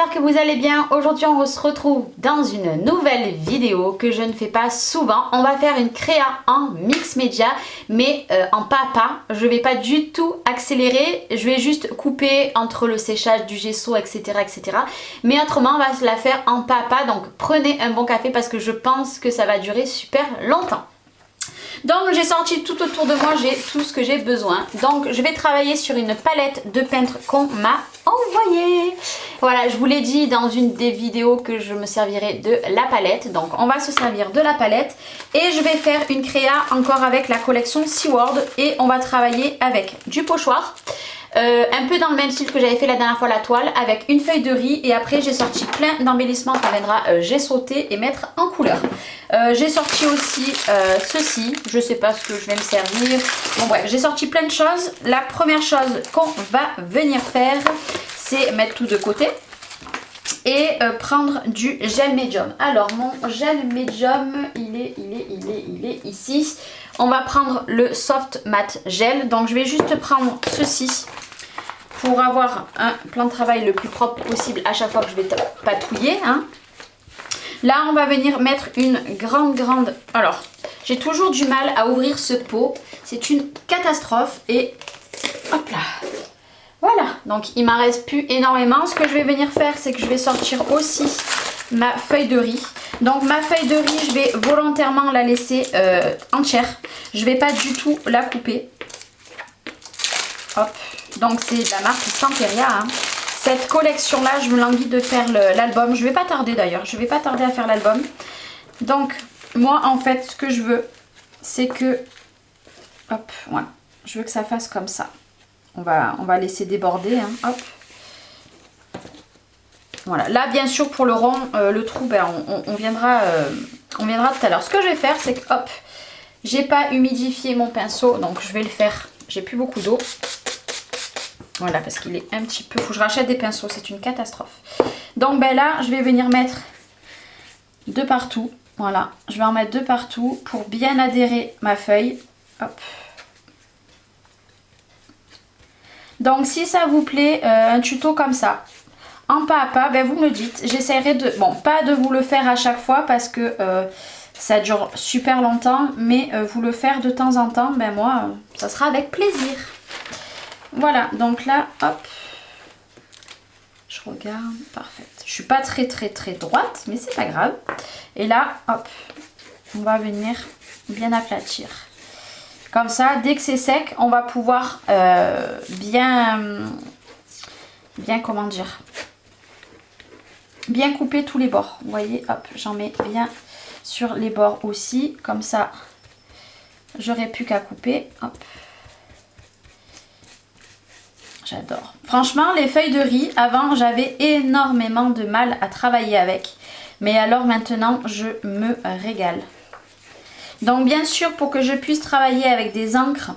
j'espère que vous allez bien. Aujourd'hui on se retrouve dans une nouvelle vidéo que je ne fais pas souvent. On va faire une créa en mix média mais en pas à pas. Je vais pas du tout accélérer, je vais juste couper entre le séchage du gesso etc. Mais autrement on va se la faire en pas à pas, donc prenez un bon café parce que je pense que ça va durer super longtemps. Donc j'ai sorti tout autour de moi, j'ai tout ce que j'ai besoin. Donc je vais travailler sur une palette de peintre qu'on m'a envoyée. Voilà, je vous l'ai dit dans une des vidéos que je me servirai de la palette. Donc on va se servir de la palette. Et je vais faire une créa encore avec la collection Seaworld. Et on va travailler avec du pochoir. Un peu dans le même style que j'avais fait la dernière fois la toile, avec une feuille de riz, et après j'ai sorti plein d'embellissements qu'on viendra gessauter et mettre en couleur. J'ai sorti aussi ceci, je sais pas ce que je vais me servir, bon bref, j'ai sorti plein de choses. La première chose qu'on va venir faire, c'est mettre tout de côté et prendre du gel médium. Alors mon gel médium, il est ici. On va prendre le soft matte gel, donc je vais juste prendre ceci pour avoir un plan de travail le plus propre possible à chaque fois que je vais patouiller, hein. Là on va venir mettre une grande... Alors j'ai toujours du mal à ouvrir ce pot, c'est une catastrophe. Et hop là, voilà, donc il m'en reste plus énormément. Ce que je vais venir faire, c'est que je vais sortir aussi ma feuille de riz. Donc ma feuille de riz, je vais volontairement la laisser entière. Je vais pas du tout la couper. Hop, donc c'est de la marque Santeria, hein. Cette collection là, je me languis de faire l'album. Je vais pas tarder d'ailleurs, je vais pas tarder à faire l'album. Donc moi en fait ce que je veux, c'est que, hop, voilà, je veux que ça fasse comme ça. On va laisser déborder, hein. Hop. Voilà, là bien sûr pour le rond, le trou, ben, on viendra tout à l'heure. Ce que je vais faire, c'est que hop, j'ai pas humidifié mon pinceau, donc je vais le faire. J'ai plus beaucoup d'eau. Voilà, parce qu'il est un petit peu... Faut que je rachète des pinceaux, c'est une catastrophe. Donc ben là, je vais venir mettre de partout. Voilà, je vais en mettre de partout pour bien adhérer ma feuille. Hop. Donc si ça vous plaît, un tuto comme ça, en pas à pas, ben vous me dites. J'essaierai de... Bon, pas de vous le faire à chaque fois parce que ça dure super longtemps. Mais vous le faire de temps en temps, ben moi, ça sera avec plaisir. Voilà, donc là, hop. Je regarde, parfait. Je suis pas très droite, mais c'est pas grave. Et là, hop, on va venir bien aplatir. Comme ça, dès que c'est sec, on va pouvoir bien, comment dire, bien couper tous les bords. Vous voyez, hop, j'en mets bien sur les bords aussi. Comme ça, j'aurai plus qu'à couper. Hop. J'adore. Franchement, les feuilles de riz, avant, j'avais énormément de mal à travailler avec. Mais alors maintenant, je me régale. Donc bien sûr, pour que je puisse travailler avec des encres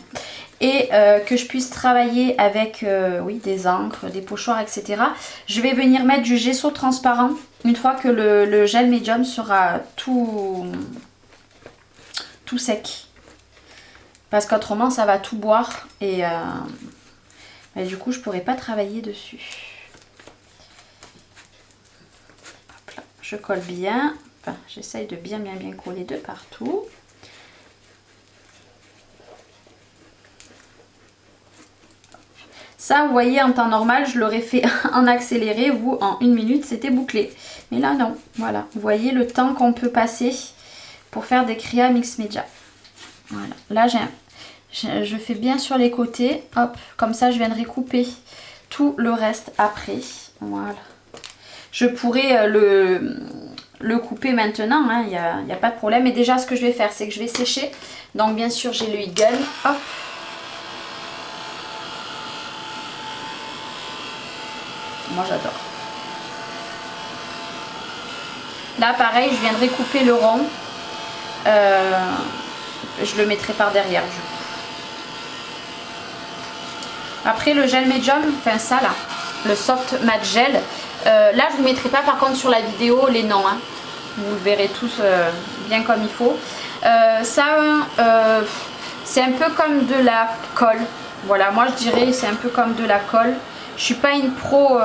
et que je puisse travailler avec oui, des encres, des pochoirs, etc. Je vais venir mettre du gesso transparent une fois que le gel médium sera tout sec. Parce qu'autrement, ça va tout boire et du coup, je ne pourrai pas travailler dessus. Hop là, je colle bien. Enfin, j'essaye de bien coller de partout. Ça, vous voyez, en temps normal, je l'aurais fait en accéléré. Vous, en 1 minute, c'était bouclé. Mais là, non. Voilà. Vous voyez le temps qu'on peut passer pour faire des créas mix média. Voilà. Là, je fais bien sur les côtés. Hop. Comme ça, je viendrai couper tout le reste après. Voilà. Je pourrais le couper maintenant. Il n'y a pas de problème. Et déjà, ce que je vais faire, c'est que je vais sécher. Donc, bien sûr, j'ai le heat gun. Hop. Moi j'adore. Là pareil, je viendrai couper le rond. Je le mettrai par derrière du coup. Après le gel médium, enfin ça là, le soft matte gel. Là je ne vous mettrai pas par contre sur la vidéo les noms. Hein. Vous le verrez tous bien comme il faut. C'est un peu comme de la colle. Voilà, moi je dirais c'est un peu comme de la colle. Je suis pas une pro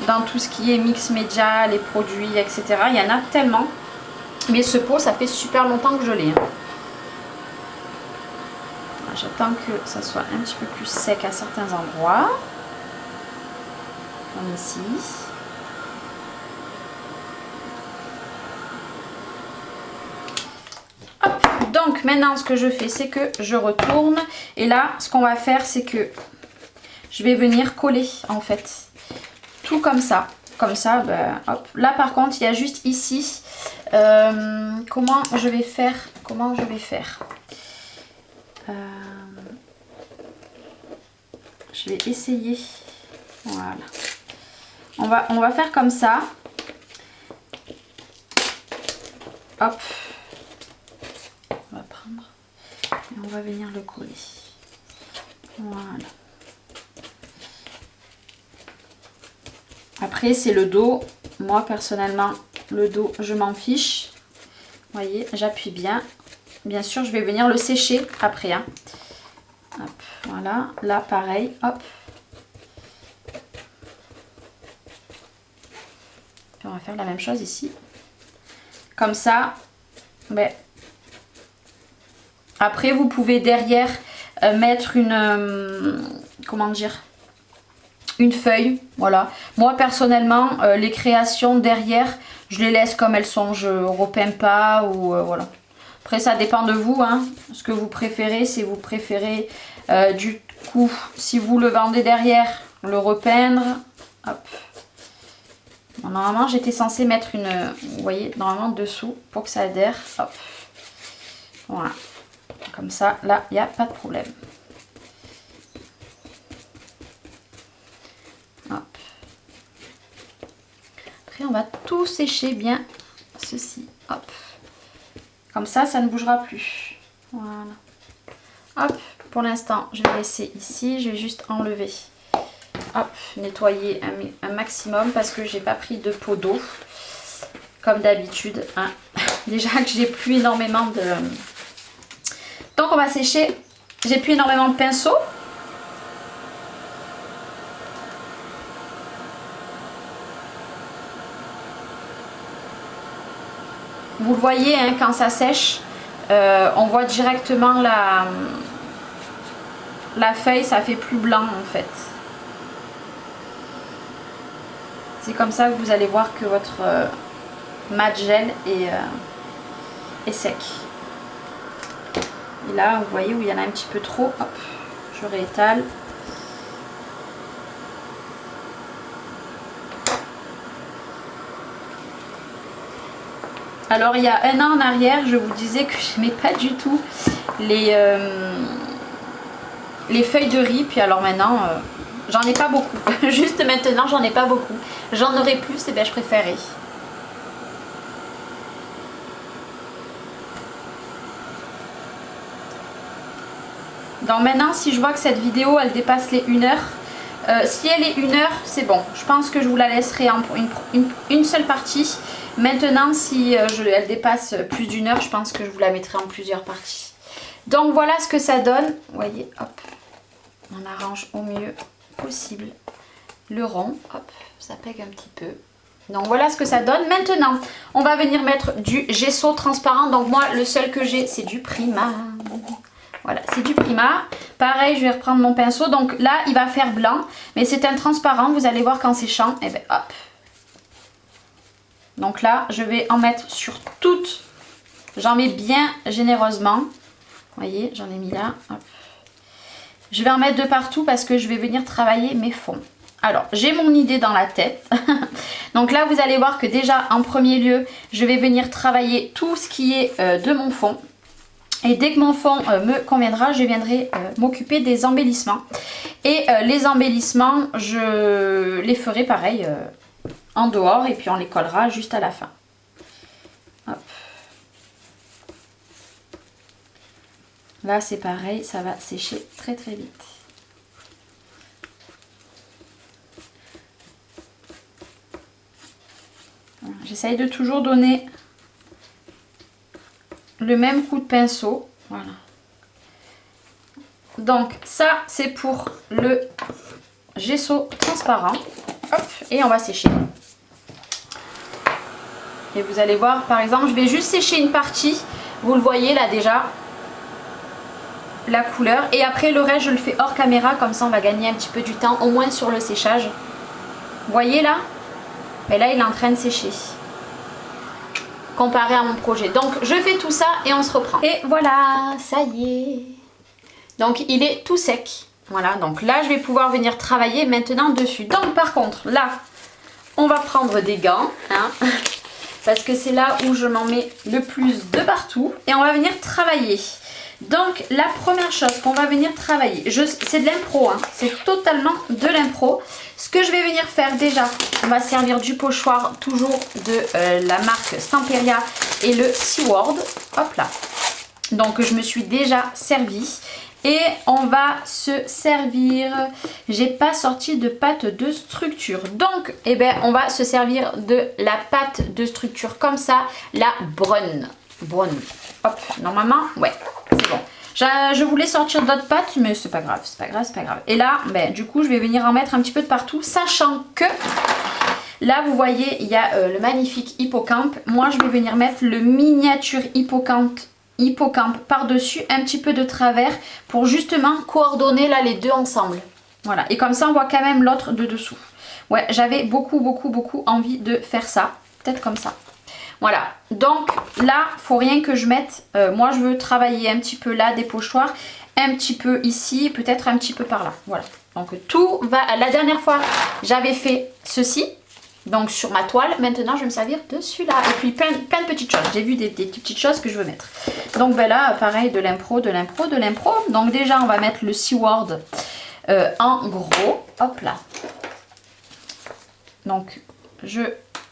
dans tout ce qui est mix média, les produits, etc. Il y en a tellement. Mais ce pot, ça fait super longtemps que je l'ai. Hein. J'attends que ça soit un petit peu plus sec à certains endroits. Comme ici. Hop. Donc maintenant ce que je fais, c'est que je retourne. Et là, ce qu'on va faire, c'est que je vais venir coller en fait. Tout comme ça. Comme ça, ben, hop. Là par contre, il y a juste ici. Comment je vais faire? Je vais essayer. Voilà. On va faire comme ça. Hop. On va prendre et on va venir le coller. Voilà. Après c'est le dos. Moi personnellement le dos je m'en fiche. Vous voyez, j'appuie bien. Bien sûr je vais venir le sécher après. Hein. Hop, voilà. Là pareil. Hop. Puis on va faire la même chose ici. Comme ça. Ben, après vous pouvez derrière mettre une... comment dire, une feuille, voilà. Moi personnellement les créations derrière je les laisse comme elles sont, je repeins pas ou voilà. Après ça dépend de vous hein, ce que vous préférez, si vous préférez du coup si vous le vendez derrière le repeindre. Hop. Bon, normalement j'étais censée mettre une, vous voyez, normalement dessous pour que ça adhère. Hop. Voilà. Comme ça là il n'y a pas de problème. Après on va tout sécher bien ceci. Hop. Comme ça, ça ne bougera plus. Voilà. Hop. Pour l'instant, je vais laisser ici. Je vais juste enlever. Hop. Nettoyer un maximum parce que j'ai pas pris de pot d'eau. Comme d'habitude. Hein. Déjà que j'ai plus énormément de... Donc on va sécher. J'ai plus énormément de pinceaux. Vous le voyez hein, quand ça sèche, on voit directement la feuille, ça fait plus blanc en fait. C'est comme ça que vous allez voir que votre mat gel est sec. Et là, vous voyez où il y en a un petit peu trop, hop, je réétale. Alors il y a un an en arrière, je vous disais que j'aimais pas du tout les feuilles de riz. Puis alors maintenant, j'en ai pas beaucoup. Juste maintenant, j'en ai pas beaucoup. J'en aurais plus, et bien je préférais. Donc maintenant, si je vois que cette vidéo, elle dépasse les 1 heure, si elle est 1 heure, c'est bon. Je pense que je vous la laisserai en une seule partie. Maintenant, si elle dépasse plus d'1 heure, je pense que je vous la mettrai en plusieurs parties. Donc voilà ce que ça donne. Vous voyez, hop, on arrange au mieux possible le rond. Hop, ça pègue un petit peu. Donc voilà ce que ça donne. Maintenant, on va venir mettre du gesso transparent. Donc moi, le seul que j'ai, c'est du Prima. Voilà, c'est du Prima. Pareil, je vais reprendre mon pinceau. Donc là, il va faire blanc, mais c'est un transparent. Vous allez voir qu'en séchant, et bien hop. Donc là, je vais en mettre sur toutes. J'en mets bien généreusement. Vous voyez, j'en ai mis là. Hop. Je vais en mettre de partout parce que je vais venir travailler mes fonds. Alors, j'ai mon idée dans la tête. Donc là, vous allez voir que déjà, en premier lieu, je vais venir travailler tout ce qui est de mon fond. Et dès que mon fond me conviendra, je viendrai m'occuper des embellissements. Et les embellissements, je les ferai pareil en dehors et puis on les collera juste à la fin. Hop. Là, c'est pareil, ça va sécher très très vite. Voilà. J'essaye de toujours donner le même coup de pinceau. Voilà. Donc ça, c'est pour le gesso transparent. Hop, et on va sécher. Et vous allez voir, par exemple, je vais juste sécher une partie. Vous le voyez là déjà, la couleur. Et après le reste, je le fais hors caméra. Comme ça, on va gagner un petit peu du temps, au moins sur le séchage. Vous voyez là? Et là, il est en train de sécher. Comparé à mon projet. Donc, je fais tout ça et on se reprend. Et voilà, ça y est. Donc, il est tout sec. Voilà, donc là, je vais pouvoir venir travailler maintenant dessus. Donc, par contre, là, on va prendre des gants. Hein, parce que c'est là où je m'en mets le plus de partout. Et on va venir travailler. Donc, la première chose qu'on va venir travailler, c'est de l'impro. Hein, c'est totalement de l'impro. Ce que je vais venir faire déjà, on va servir du pochoir, toujours de la marque Stamperia et le Seaward. Hop là. Donc, je me suis déjà servi. Et on va se servir, j'ai pas sorti de pâte de structure. Donc, eh ben, on va se servir de la pâte de structure comme ça, la Braun. Hop, normalement, ouais, c'est bon. Je voulais sortir d'autres pâtes, mais c'est pas grave, c'est pas grave, c'est pas grave. Et là, ben, du coup, je vais venir en mettre un petit peu de partout, sachant que là, vous voyez, il y a le magnifique hippocampe. Moi, je vais venir mettre le miniature hippocampe par-dessus, un petit peu de travers pour justement coordonner là les deux ensemble. Voilà, et comme ça on voit quand même l'autre de dessous. Ouais, j'avais beaucoup envie de faire ça, peut-être comme ça. Voilà, donc là, faut rien que je mette, moi je veux travailler un petit peu là des pochoirs, un petit peu ici, peut-être un petit peu par là. Voilà, donc tout va, la dernière fois j'avais fait ceci. Donc sur ma toile, maintenant je vais me servir de celui-là. Et puis plein de petites choses. J'ai vu des petites choses que je veux mettre. Donc ben là, pareil, de l'impro. Donc déjà, on va mettre le Seaward en gros. Hop là. Donc je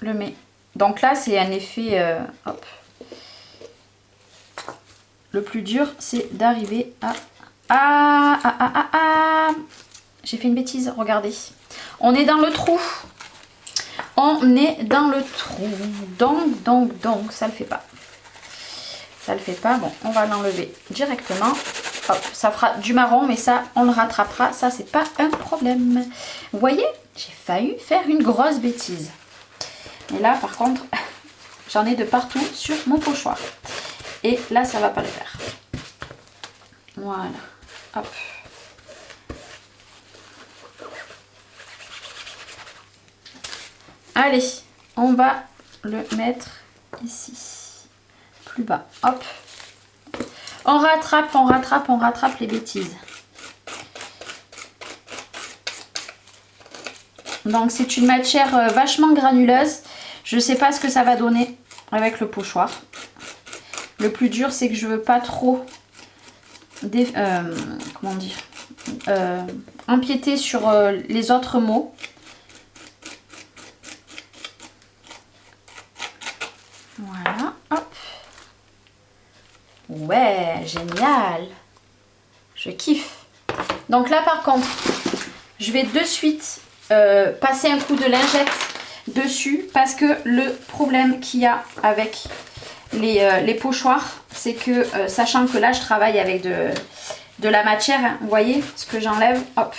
le mets. Donc là, c'est un effet... hop. Le plus dur, c'est d'arriver à... J'ai fait une bêtise, regardez. On est dans le trou. On est dans le trou, donc, ça le fait pas. Ça le fait pas, bon, on va l'enlever directement. Hop, ça fera du marron, mais ça, on le rattrapera, ça, c'est pas un problème. Vous voyez, j'ai failli faire une grosse bêtise. Et là, par contre, j'en ai de partout sur mon pochoir. Et là, ça va pas le faire. Voilà, hop. Allez, on va le mettre ici, plus bas, hop. On rattrape les bêtises. Donc c'est une matière vachement granuleuse. Je ne sais pas ce que ça va donner avec le pochoir. Le plus dur, c'est que je veux pas trop comment dire, empiéter sur les autres mots. Voilà, hop. Ouais, génial. Je kiffe. Donc là, par contre, je vais de suite passer un coup de lingette dessus parce que le problème qu'il y a avec les pochoirs, c'est que, sachant que là, je travaille avec de la matière, hein, vous voyez ce que j'enlève, hop.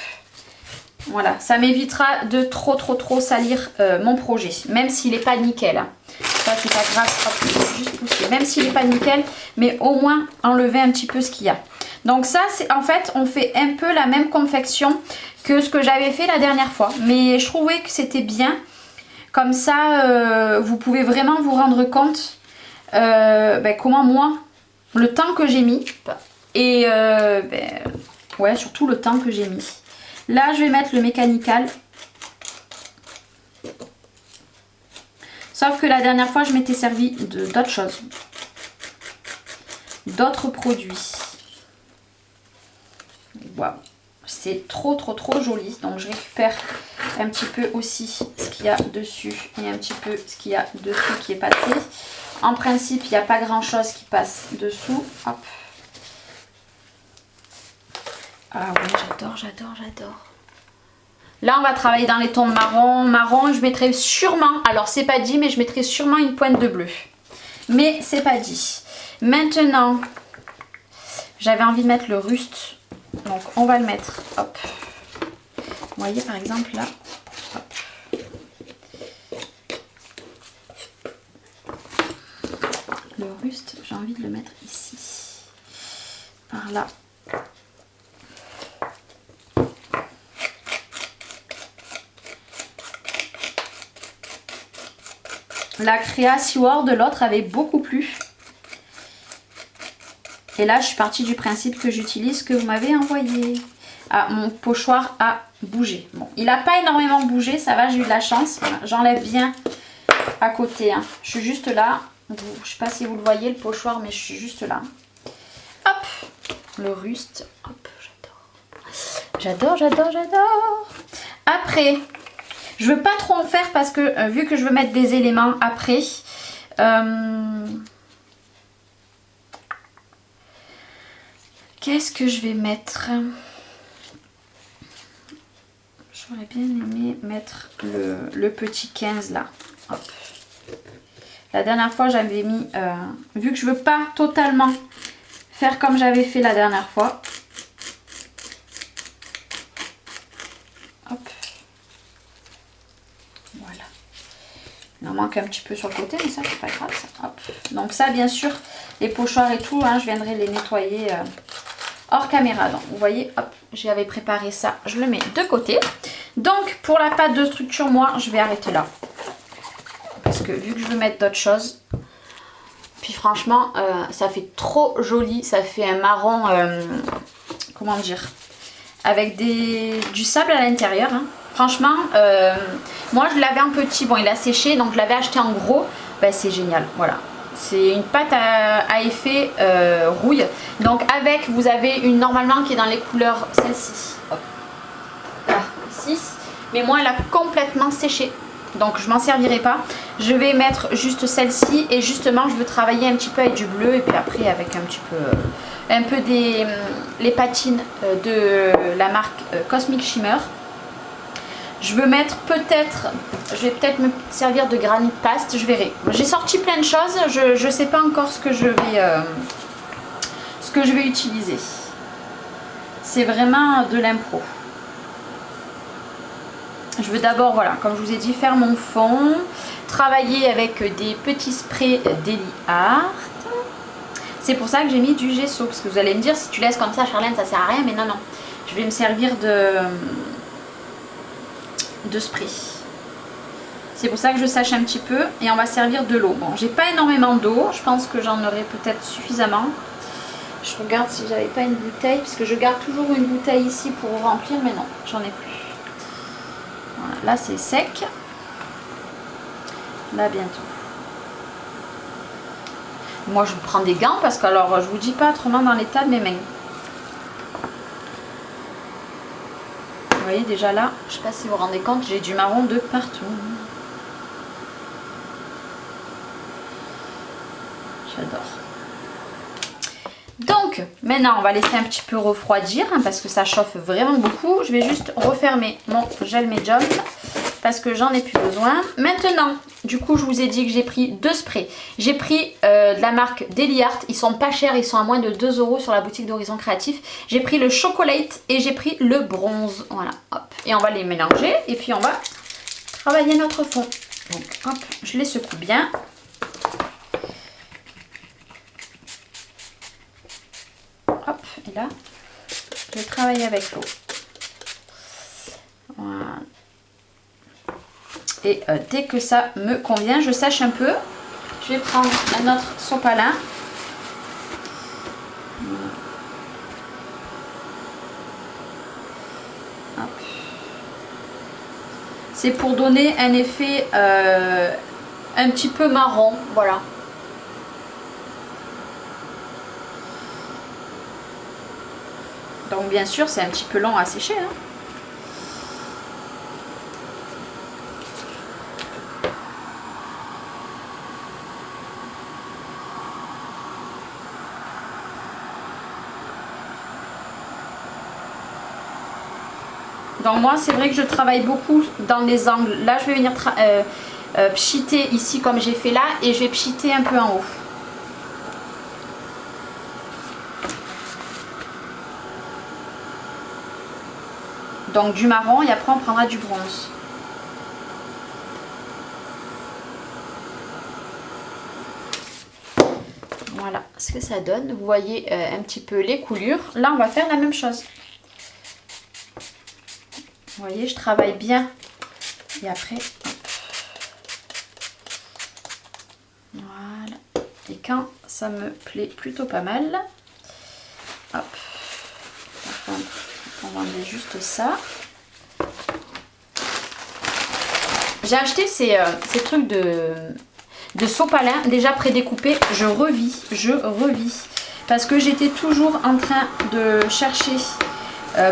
Voilà, ça m'évitera de trop salir mon projet, même s'il n'est pas nickel. Hein. Ça, c'est pas grave, hop, juste pousser. Même s'il n'est pas nickel, mais au moins enlever un petit peu ce qu'il y a. Donc ça, c'est en fait, on fait un peu la même confection que ce que j'avais fait la dernière fois. Mais je trouvais que c'était bien. Comme ça, vous pouvez vraiment vous rendre compte comment moi, le temps que j'ai mis. Et ouais, surtout le temps que j'ai mis. Là, je vais mettre le mécanical. Sauf que la dernière fois, je m'étais servi d'autres choses. D'autres produits. Waouh. C'est trop joli. Donc, je récupère un petit peu aussi ce qu'il y a dessus. Et un petit peu ce qu'il y a dessous qui est passé. En principe, il n'y a pas grand chose qui passe dessous. Hop. Ah ouais, j'adore. Là, on va travailler dans les tons marron. Marron, je mettrai sûrement, alors c'est pas dit, mais je mettrai sûrement une pointe de bleu. Mais c'est pas dit. Maintenant, j'avais envie de mettre le ruste. Donc, on va le mettre. Hop. voyez par exemple là. Hop. Le ruste, j'ai envie de le mettre ici. Par là. La créa Seaward de l'autre avait beaucoup plu. Et là, je suis partie du principe que j'utilise ce que vous m'avez envoyé. Ah, mon pochoir a bougé. Bon, il n'a pas énormément bougé, ça va, j'ai eu de la chance. Voilà, j'enlève bien à côté. Hein. Je suis juste là. Je ne sais pas si vous le voyez, le pochoir, mais je suis juste là. Hop, le ruste. Hop, j'adore. J'adore. Après, je veux pas trop en faire parce que vu que je veux mettre des éléments après, qu'est-ce que je vais mettre? J'aurais bien aimé mettre le petit 15 là. Hop. La dernière fois j'avais mis, vu que je veux pas totalement faire comme j'avais fait la dernière fois. Hop. Voilà. Il en manque un petit peu sur le côté, mais ça c'est pas grave. Ça. Hop. Donc ça bien sûr, les pochoirs et tout, hein, je viendrai les nettoyer hors caméra. Donc vous voyez, hop, j'avais préparé ça, je le mets de côté. Donc pour la pâte de structure, moi je vais arrêter là. Parce que vu que je veux mettre d'autres choses, puis franchement ça fait trop joli, ça fait un marron, comment dire, avec du sable à l'intérieur. Hein. Franchement, moi je l'avais en petit, bon il a séché, donc je l'avais acheté en gros, ben, c'est génial, voilà. C'est une pâte à effet rouille, donc avec, vous avez une normalement qui est dans les couleurs, celle-ci, là, ici, mais moi elle a complètement séché. Donc je m'en servirai pas. Je vais mettre juste celle-ci et justement je veux travailler un petit peu avec du bleu et puis après avec un peu les patines de la marque Cosmic Shimmer. Je veux mettre peut-être, je vais peut-être me servir de granit paste, je verrai. J'ai sorti plein de choses, je sais pas encore ce que je vais utiliser. C'est vraiment de l'impro. Je veux d'abord, voilà, comme je vous ai dit, faire mon fond, travailler avec des petits sprays Deli Art. C'est pour ça que j'ai mis du gesso, parce que vous allez me dire, si tu laisses comme ça, Charlène, ça sert à rien, mais non, non. Je vais me servir de spray. C'est pour ça que je sèche un petit peu et on va servir de l'eau. Bon, j'ai pas énormément d'eau, je pense que j'en aurai peut-être suffisamment. Je regarde si j'avais pas une bouteille, parce que je garde toujours une bouteille ici pour remplir, mais non, j'en ai plus. Voilà, là c'est sec. Là bientôt. Moi je prends des gants parce que alors je vous dis pas autrement dans l'état de mes mains. Vous voyez déjà là, je sais pas si vous vous rendez compte, j'ai du marron de partout. J'adore. Donc maintenant on va laisser un petit peu refroidir hein, parce que ça chauffe vraiment beaucoup. Je vais juste refermer mon gel médium parce que j'en ai plus besoin. Maintenant, du coup je vous ai dit que j'ai pris deux sprays. J'ai pris de la marque Deli Art, ils sont pas chers, ils sont à moins de 2 € sur la boutique d'Horizon Créatif. J'ai pris le Chocolate et j'ai pris le Bronze. Voilà, hop. Et on va les mélanger et puis on va travailler notre fond. Donc hop, je les secoue bien. Hop, et là, je vais travailler avec l'eau. Voilà. Et dès que ça me convient, je sèche un peu. Je vais prendre un autre sopalin. C'est pour donner un effet un petit peu marron, voilà. Donc bien sûr, c'est un petit peu long à sécher. Hein. Donc moi, c'est vrai que je travaille beaucoup dans les angles. Là, je vais venir pchiter ici comme j'ai fait là et je vais pchiter un peu en haut. Donc du marron et après on prendra du bronze. Voilà ce que ça donne. Vous voyez un petit peu les coulures. Là, on va faire la même chose. Vous voyez, je travaille bien. Et après, voilà. Et quand ça me plaît plutôt pas mal, hop. On va enlever juste ça. J'ai acheté ces trucs de sopalin déjà prédécoupés. Je revis. Parce que j'étais toujours en train de chercher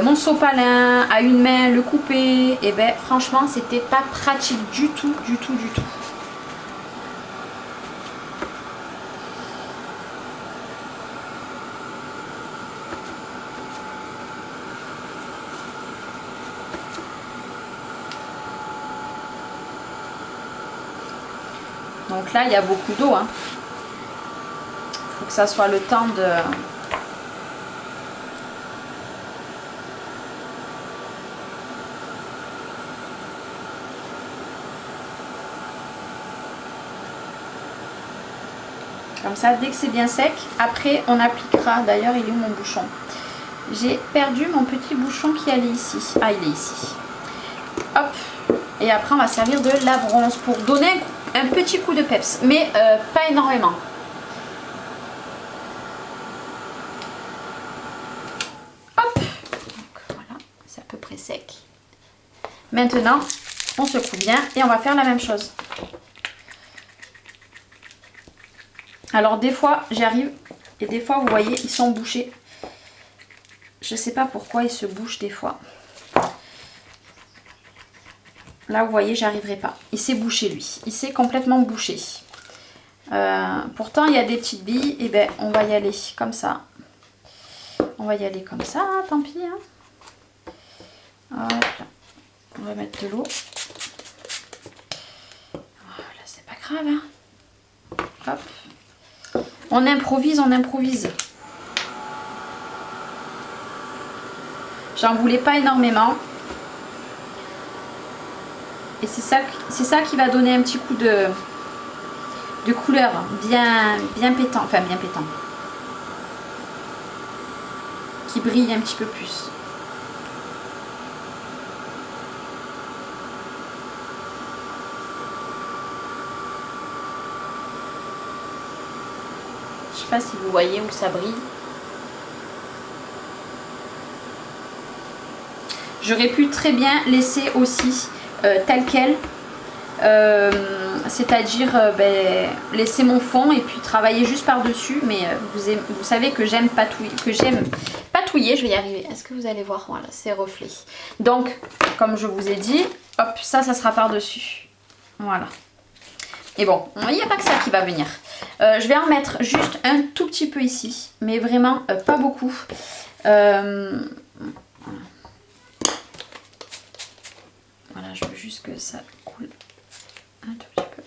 mon sopalin à une main, le couper. Et ben franchement, c'était pas pratique du tout. Donc là, il y a beaucoup d'eau. Hein. Faut que ça soit le temps de... Comme ça, dès que c'est bien sec, après on appliquera. D'ailleurs, il est où mon bouchon? J'ai perdu mon petit bouchon qui allait ici. Ah, il est ici. Hop. Et après, on va servir de la bronze pour donner un petit coup de peps. Mais pas énormément. Hop. Donc voilà, c'est à peu près sec. Maintenant, on secoue bien et on va faire la même chose. Alors des fois j'y arrive et des fois vous voyez ils sont bouchés. Je sais pas pourquoi ils se bouchent des fois. Là vous voyez j'arriverai pas. Il s'est bouché lui. Il s'est complètement bouché. Pourtant il y a des petites billes. Et ben on va y aller comme ça. On va y aller comme ça, hein, tant pis. Hein. Hop là. On va mettre de l'eau. Voilà, c'est pas grave. Hein. Hop. On improvise, on improvise. J'en voulais pas énormément. Et c'est ça qui va donner un petit coup de couleur bien pétant. Enfin, bien pétant. Qui brille un petit peu plus. Je sais pas si vous voyez où ça brille. J'aurais pu très bien laisser aussi tel quel. C'est-à-dire laisser mon fond et puis travailler juste par dessus. Mais vous savez que j'aime patouiller. Je vais y arriver. Est-ce que vous allez voir? Voilà, c'est reflet. Donc, comme je vous ai dit, hop, ça sera par dessus. Voilà. Et bon, il n'y a pas que ça qui va venir. Je vais en mettre juste un tout petit peu ici, mais vraiment pas beaucoup. Voilà, je veux juste que ça coule un tout petit peu.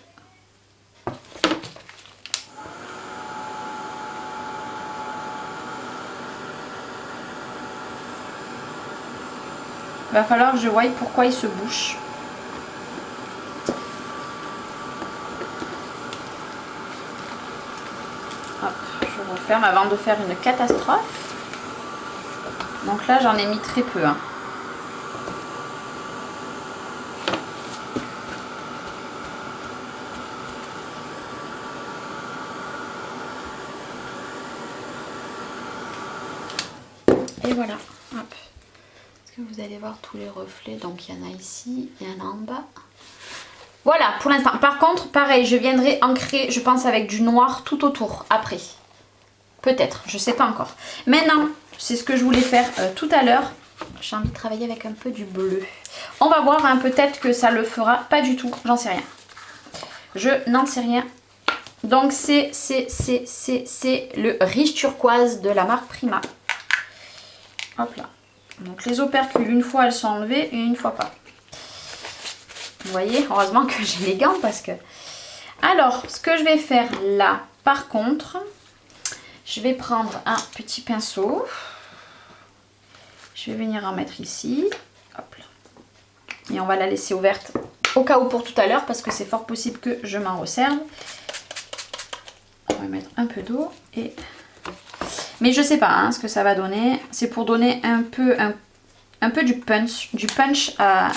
Il va falloir que je voie pourquoi il se bouche. Je referme avant de faire une catastrophe. Donc là j'en ai mis très peu. Hein. Et voilà. Hop. Est-ce que vous allez voir tous les reflets? Donc il y en a ici, il y en a en bas. Voilà pour l'instant. Par contre, pareil, je viendrai ancrer, je pense, avec du noir tout autour après. Peut-être, je sais pas encore. Maintenant, c'est ce que je voulais faire tout à l'heure. J'ai envie de travailler avec un peu du bleu. On va voir, hein, peut-être que ça le fera. Pas du tout, j'en sais rien. Je n'en sais rien. Donc c'est le riche turquoise de la marque Prima. Hop là. Donc les opercules, une fois elles sont enlevées et une fois pas. Vous voyez, heureusement que j'ai les gants parce que... Alors, ce que je vais faire là, par contre, je vais prendre un petit pinceau. Je vais venir en mettre ici. Hop là. Et on va la laisser ouverte au cas où pour tout à l'heure parce que c'est fort possible que je m'en resserve. On va mettre un peu d'eau et... Mais je sais pas hein, ce que ça va donner. C'est pour donner un peu du punch à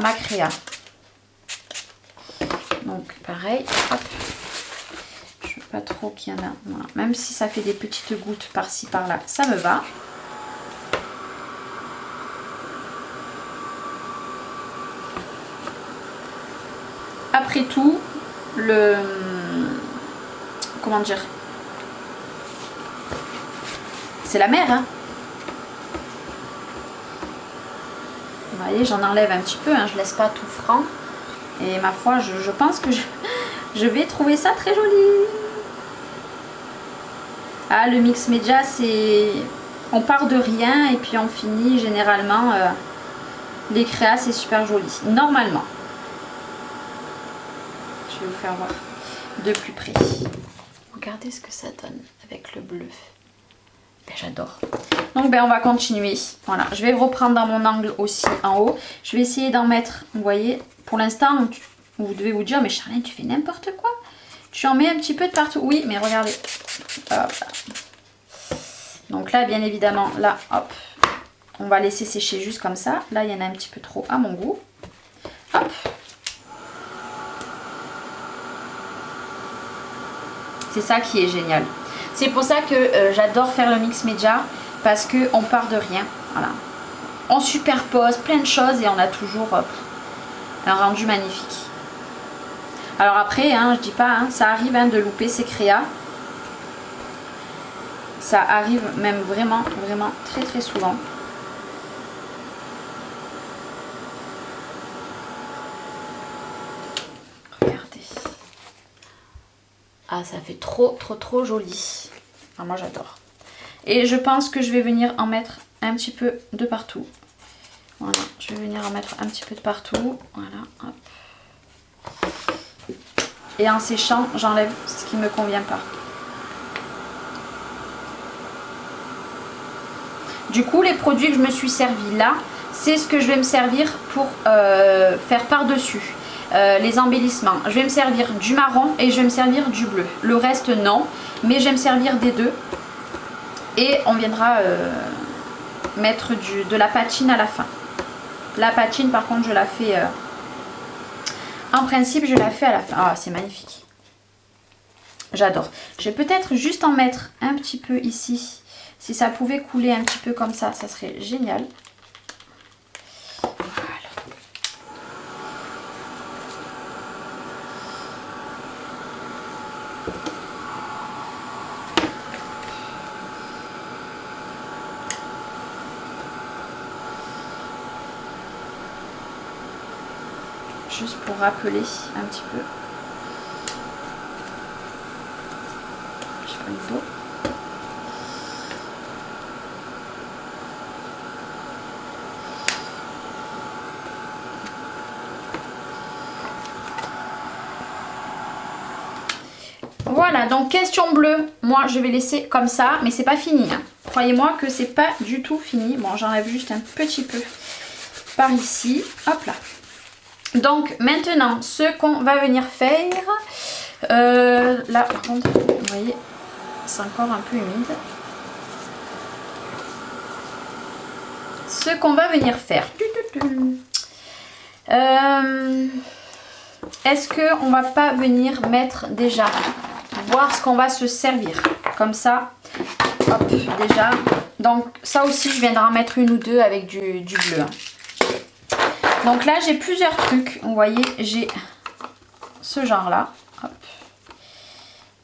ma créa. Donc pareil, hop. Je veux pas trop qu'il y en a. Voilà. Même si ça fait des petites gouttes par-ci par-là, ça me va. Après tout, comment dire, c'est la mer hein. Vous voyez, j'en enlève un petit peu hein, je laisse pas tout franc et ma foi je pense que je vais trouver ça très joli. Ah, le mix média, c'est on part de rien et puis on finit généralement les créas, c'est super joli normalement. Je vais vous faire voir de plus près. Regardez ce que ça donne avec le bleu. Ben, j'adore. Donc ben, on va continuer. Voilà, je vais reprendre dans mon angle aussi en haut. Je vais essayer d'en mettre, vous voyez, pour l'instant, vous devez vous dire, mais Charlène, tu fais n'importe quoi. Tu en mets un petit peu de partout. Oui, mais regardez. Hop. Donc là, bien évidemment, là, hop. On va laisser sécher juste comme ça. Là, il y en a un petit peu trop à mon goût. Hop. C'est ça qui est génial. C'est pour ça que j'adore faire le mix média parce qu'on part de rien. Voilà. On superpose plein de choses et on a toujours un rendu magnifique. Alors après, hein, je dis pas, hein, ça arrive hein, de louper ses créas. Ça arrive même vraiment, vraiment très très souvent. Regardez. Ah, ça fait trop joli. Ah, moi j'adore. Et je pense que je vais venir en mettre un petit peu de partout. Voilà, je vais venir en mettre un petit peu de partout. Voilà, hop. Et en séchant, j'enlève ce qui ne me convient pas. Du coup, les produits que je me suis servi là, c'est ce que je vais me servir pour faire par-dessus. Les embellissements. Je vais me servir du marron et je vais me servir du bleu. Le reste, non. Mais je vais me servir des deux. Et on viendra mettre de la patine à la fin. La patine, par contre, je la fais... en principe, je la fais à la fin. Ah, c'est magnifique. J'adore. Je vais peut-être juste en mettre un petit peu ici. Si ça pouvait couler un petit peu comme ça serait génial. Voilà. Juste pour rappeler un petit peu. Je prends une peau. Voilà, donc question bleue, moi je vais laisser comme ça, mais c'est pas fini. Hein. Croyez-moi que c'est pas du tout fini. Bon, j'enlève juste un petit peu par ici. Hop là. Donc maintenant, ce qu'on va venir faire, là par contre, vous voyez, c'est encore un peu humide. Ce qu'on va venir faire. Est-ce qu'on va pas venir mettre déjà, voir ce qu'on va se servir. Comme ça, hop, déjà. Donc ça aussi, je viendrai en mettre une ou deux avec du bleu. Donc là, j'ai plusieurs trucs. Vous voyez, j'ai ce genre-là,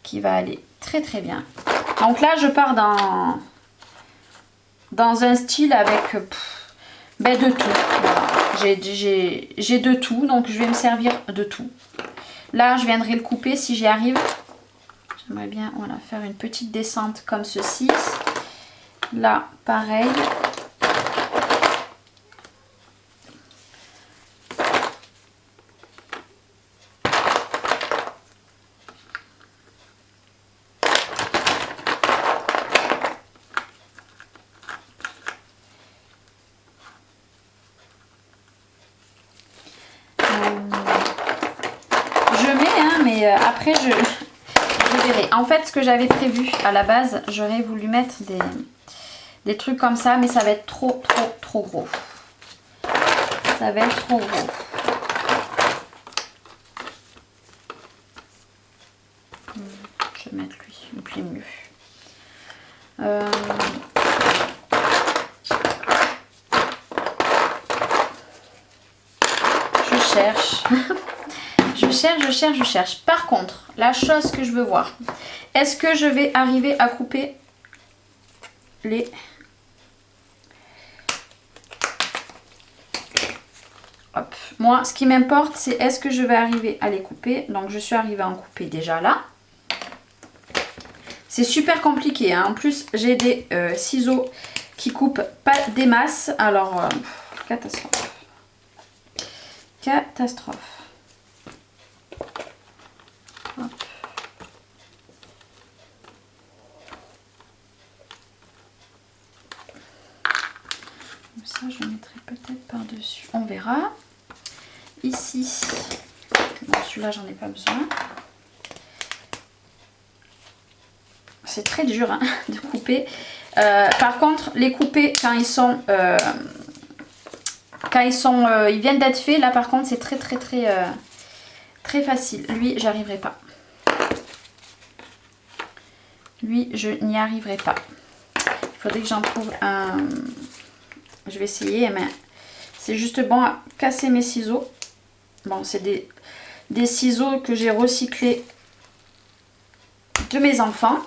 qui va aller très très bien. Donc là, je pars dans un style avec de tout. Voilà. J'ai de tout, donc je vais me servir de tout. Là, je viendrai le couper si j'y arrive. J'aimerais bien voilà, faire une petite descente comme ceci. Là, pareil. après je verrai. En fait, ce que j'avais prévu à la base, j'aurais voulu mettre des trucs comme ça, mais ça va être trop gros. Ça va être trop gros. Je vais mettre lui, il me plaît mieux. Je cherche. Je cherche. Par contre, la chose que je veux voir, est-ce que je vais arriver à couper les... Hop. Moi, ce qui m'importe, c'est est-ce que je vais arriver à les couper. Donc, je suis arrivée à en couper déjà là. C'est super compliqué, hein. En plus, j'ai des ciseaux qui coupent pas des masses. Alors, catastrophe. Catastrophe. Hop. Comme ça, je mettrai peut-être par-dessus. On verra. Ici, bon, celui-là, j'en ai pas besoin. C'est très dur hein, de couper. Par contre, les couper quand ils sont... ils viennent d'être faits, là par contre c'est très facile. Lui, j'arriverai pas. Lui, je n'y arriverai pas. Il faudrait que j'en trouve un... Je vais essayer, mais c'est juste bon à casser mes ciseaux. Bon, c'est des ciseaux que j'ai recyclés de mes enfants.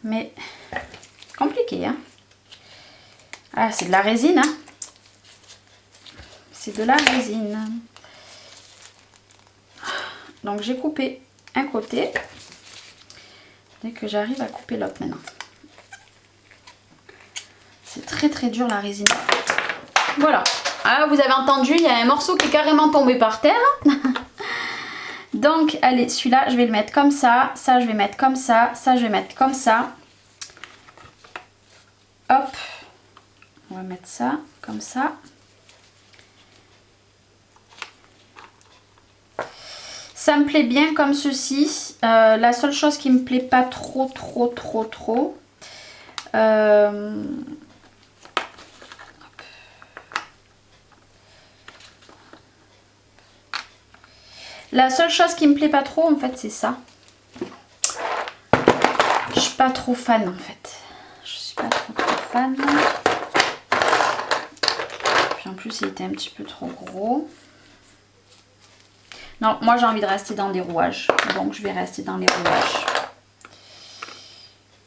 Mais compliqué, hein. Ah, c'est de la résine, hein. C'est de la résine. Donc, j'ai coupé un côté. Dès que j'arrive à couper l'autre maintenant. C'est très dur la résine. Voilà. Ah, vous avez entendu, il y a un morceau qui est carrément tombé par terre. Donc, allez, celui-là, je vais le mettre comme ça. Ça, je vais mettre comme ça. Ça, je vais mettre comme ça. Hop. On va mettre ça comme ça. Ça me plaît bien comme ceci. La seule chose qui me plaît pas trop. La seule chose qui me plaît pas trop, en fait, c'est ça. Je suis pas trop fan, en fait. Je suis pas trop fan. Puis en plus, il était un petit peu trop gros. Non, moi j'ai envie de rester dans des rouages. Donc je vais rester dans les rouages.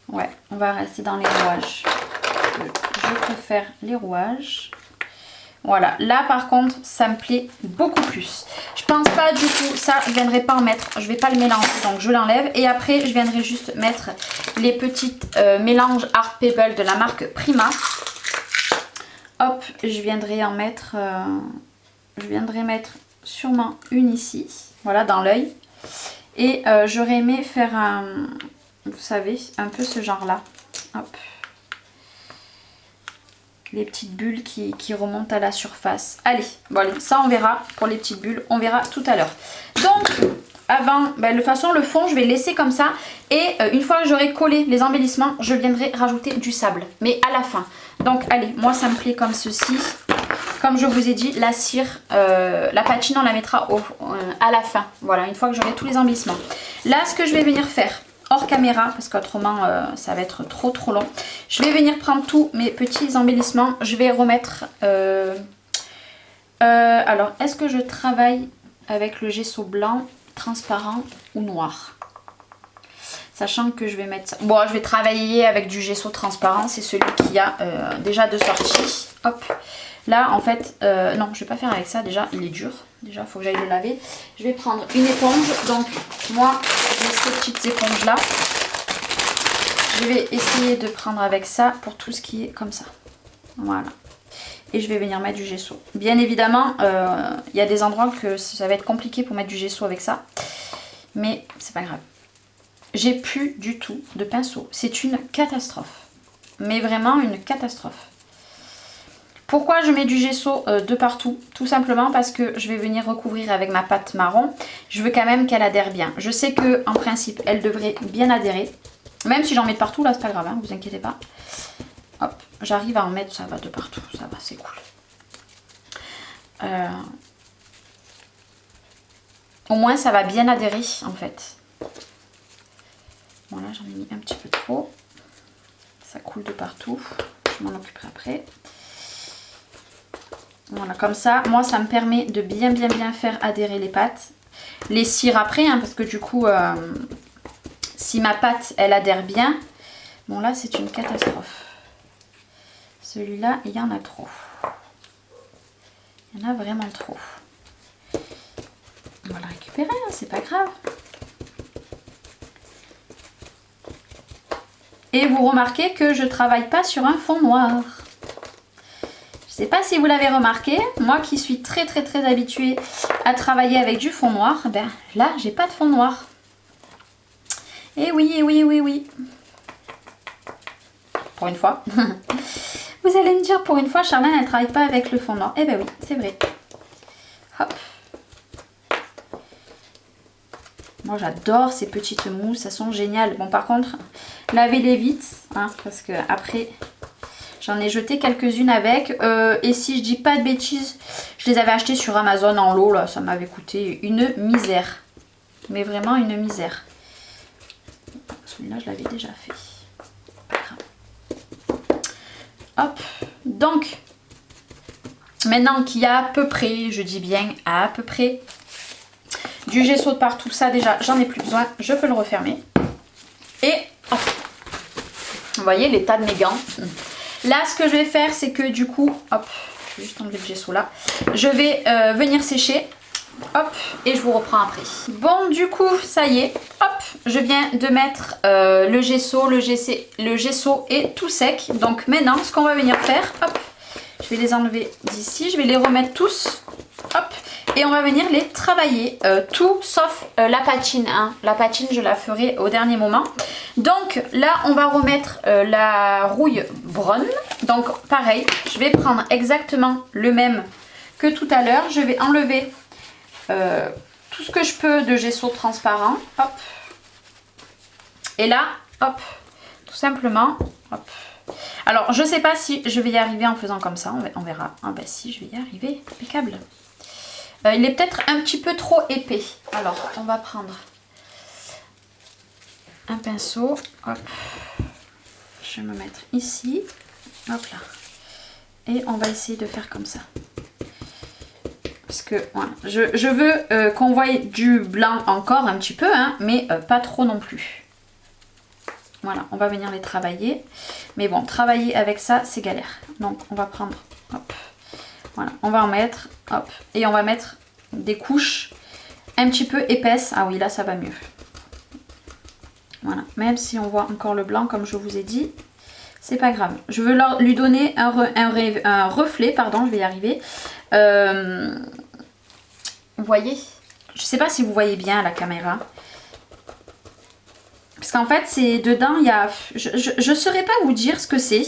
Ouais, on va rester dans les rouages. Je préfère les rouages. Voilà, là par contre, ça me plaît beaucoup plus. Je pense pas du coup, ça je viendrai pas en mettre. Je vais pas le mélanger, donc je l'enlève. Et après, je viendrai juste mettre les petites mélanges Art Pebble de la marque Prima. Hop, je viendrai en mettre... je viendrai mettre sûrement une ici, voilà, dans l'œil. Et j'aurais aimé faire un, vous savez, un peu ce genre là. Hop. Les petites bulles qui remontent à la surface. Allez, bon allez, ça on verra pour les petites bulles, on verra tout à l'heure. Donc, avant, de toute façon le fond je vais laisser comme ça. Et une fois que j'aurai collé les embellissements, je viendrai rajouter du sable, mais à la fin. Donc allez, moi ça me plaît comme ceci. Comme je vous ai dit, la cire, la patine, on la mettra à la fin. Voilà, une fois que j'aurai tous les embellissements. Là, ce que je vais venir faire, hors caméra, parce qu'autrement, ça va être trop long. Je vais venir prendre tous mes petits embellissements. Je vais remettre... alors, est-ce que je travaille avec le gesso blanc, transparent ou noir? Sachant que je vais mettre ça... Bon, je vais travailler avec du gesso transparent. C'est celui qui a déjà de sortie. Hop. Là, en fait, non, je vais pas faire avec ça. Déjà, il est dur. Déjà, il faut que j'aille le laver. Je vais prendre une éponge. Donc, moi, j'ai ces petites éponges-là. Je vais essayer de prendre avec ça pour tout ce qui est comme ça. Voilà. Et je vais venir mettre du gesso. Bien évidemment, il y a des endroits que ça va être compliqué pour mettre du gesso avec ça. Mais c'est pas grave. J'ai plus du tout de pinceau. C'est une catastrophe. Mais vraiment une catastrophe. Pourquoi je mets du gesso de partout? Tout simplement parce que je vais venir recouvrir avec ma pâte marron. Je veux quand même qu'elle adhère bien. Je sais que en principe, elle devrait bien adhérer. Même si j'en mets de partout, là, c'est pas grave, hein, vous inquiétez pas. Hop, j'arrive à en mettre, ça va de partout, ça va, c'est cool. Au moins, ça va bien adhérer, en fait. Voilà, j'en ai mis un petit peu trop. Ça coule de partout. Je m'en occuperai après. Voilà, comme ça, moi, ça me permet de bien faire adhérer les pâtes. Les cire après, hein, parce que du coup, si ma pâte, elle adhère bien... Bon, là, c'est une catastrophe. Celui-là, il y en a trop. Il y en a vraiment trop. On va le récupérer, hein, c'est pas grave. Et vous remarquez que je travaille pas sur un fond noir. Je sais pas si vous l'avez remarqué, moi qui suis très habituée à travailler avec du fond noir, ben là j'ai pas de fond noir. Et oui. Pour une fois. Vous allez me dire, pour une fois, Charlène, elle travaille pas avec le fond noir. Eh ben oui, c'est vrai. Hop. Moi, j'adore ces petites mousses, elles sont géniales. Bon, par contre, lavez-les vite, hein, parce que après, j'en ai jeté quelques-unes avec. Et si je dis pas de bêtises, je les avais achetées sur Amazon en lot, là. Ça m'avait coûté une misère. Mais vraiment une misère. Celui-là, je l'avais déjà fait. Pas grave. Hop. Donc, maintenant qu'il y a à peu près, je dis bien à peu près, du gesso de partout, ça déjà, j'en ai plus besoin. Je peux le refermer. Et, hop. Vous voyez l'état de mes gants. Là, ce que je vais faire, c'est que du coup, hop, je vais juste enlever le gesso là. Je vais venir sécher. Hop, et je vous reprends après. Bon, du coup, ça y est. Hop, je viens de mettre le gesso est tout sec. Donc maintenant, ce qu'on va venir faire, hop, je vais les enlever d'ici. Je vais les remettre tous. Hop, et on va venir les travailler. Tout sauf la patine. Hein. La patine, je la ferai au dernier moment. Donc là, on va remettre la rouille brune. Donc pareil, je vais prendre exactement le même que tout à l'heure. Je vais enlever tout ce que je peux de gesso transparent. Hop. Et là, hop, tout simplement, hop. Alors, je sais pas si je vais y arriver en faisant comme ça. On verra. Ah bah si, je vais y arriver. Impeccable. Il est peut-être un petit peu trop épais. Alors, on va prendre un pinceau. Hop. Je vais me mettre ici. Hop là. Et on va essayer de faire comme ça. Parce que voilà, je veux qu'on voie du blanc encore un petit peu, hein, mais pas trop non plus. Voilà, on va venir les travailler. Mais bon, travailler avec ça, c'est galère. Donc, on va prendre, hop, voilà, on va en mettre, hop, et on va mettre des couches un petit peu épaisses. Ah oui, là, ça va mieux. Voilà, même si on voit encore le blanc, comme je vous ai dit, c'est pas grave. Je veux lui donner un reflet, pardon, je vais y arriver. Vous voyez? Je sais pas si vous voyez bien à la caméra. Parce qu'en fait, c'est dedans, il y a... Je ne saurais pas vous dire ce que c'est.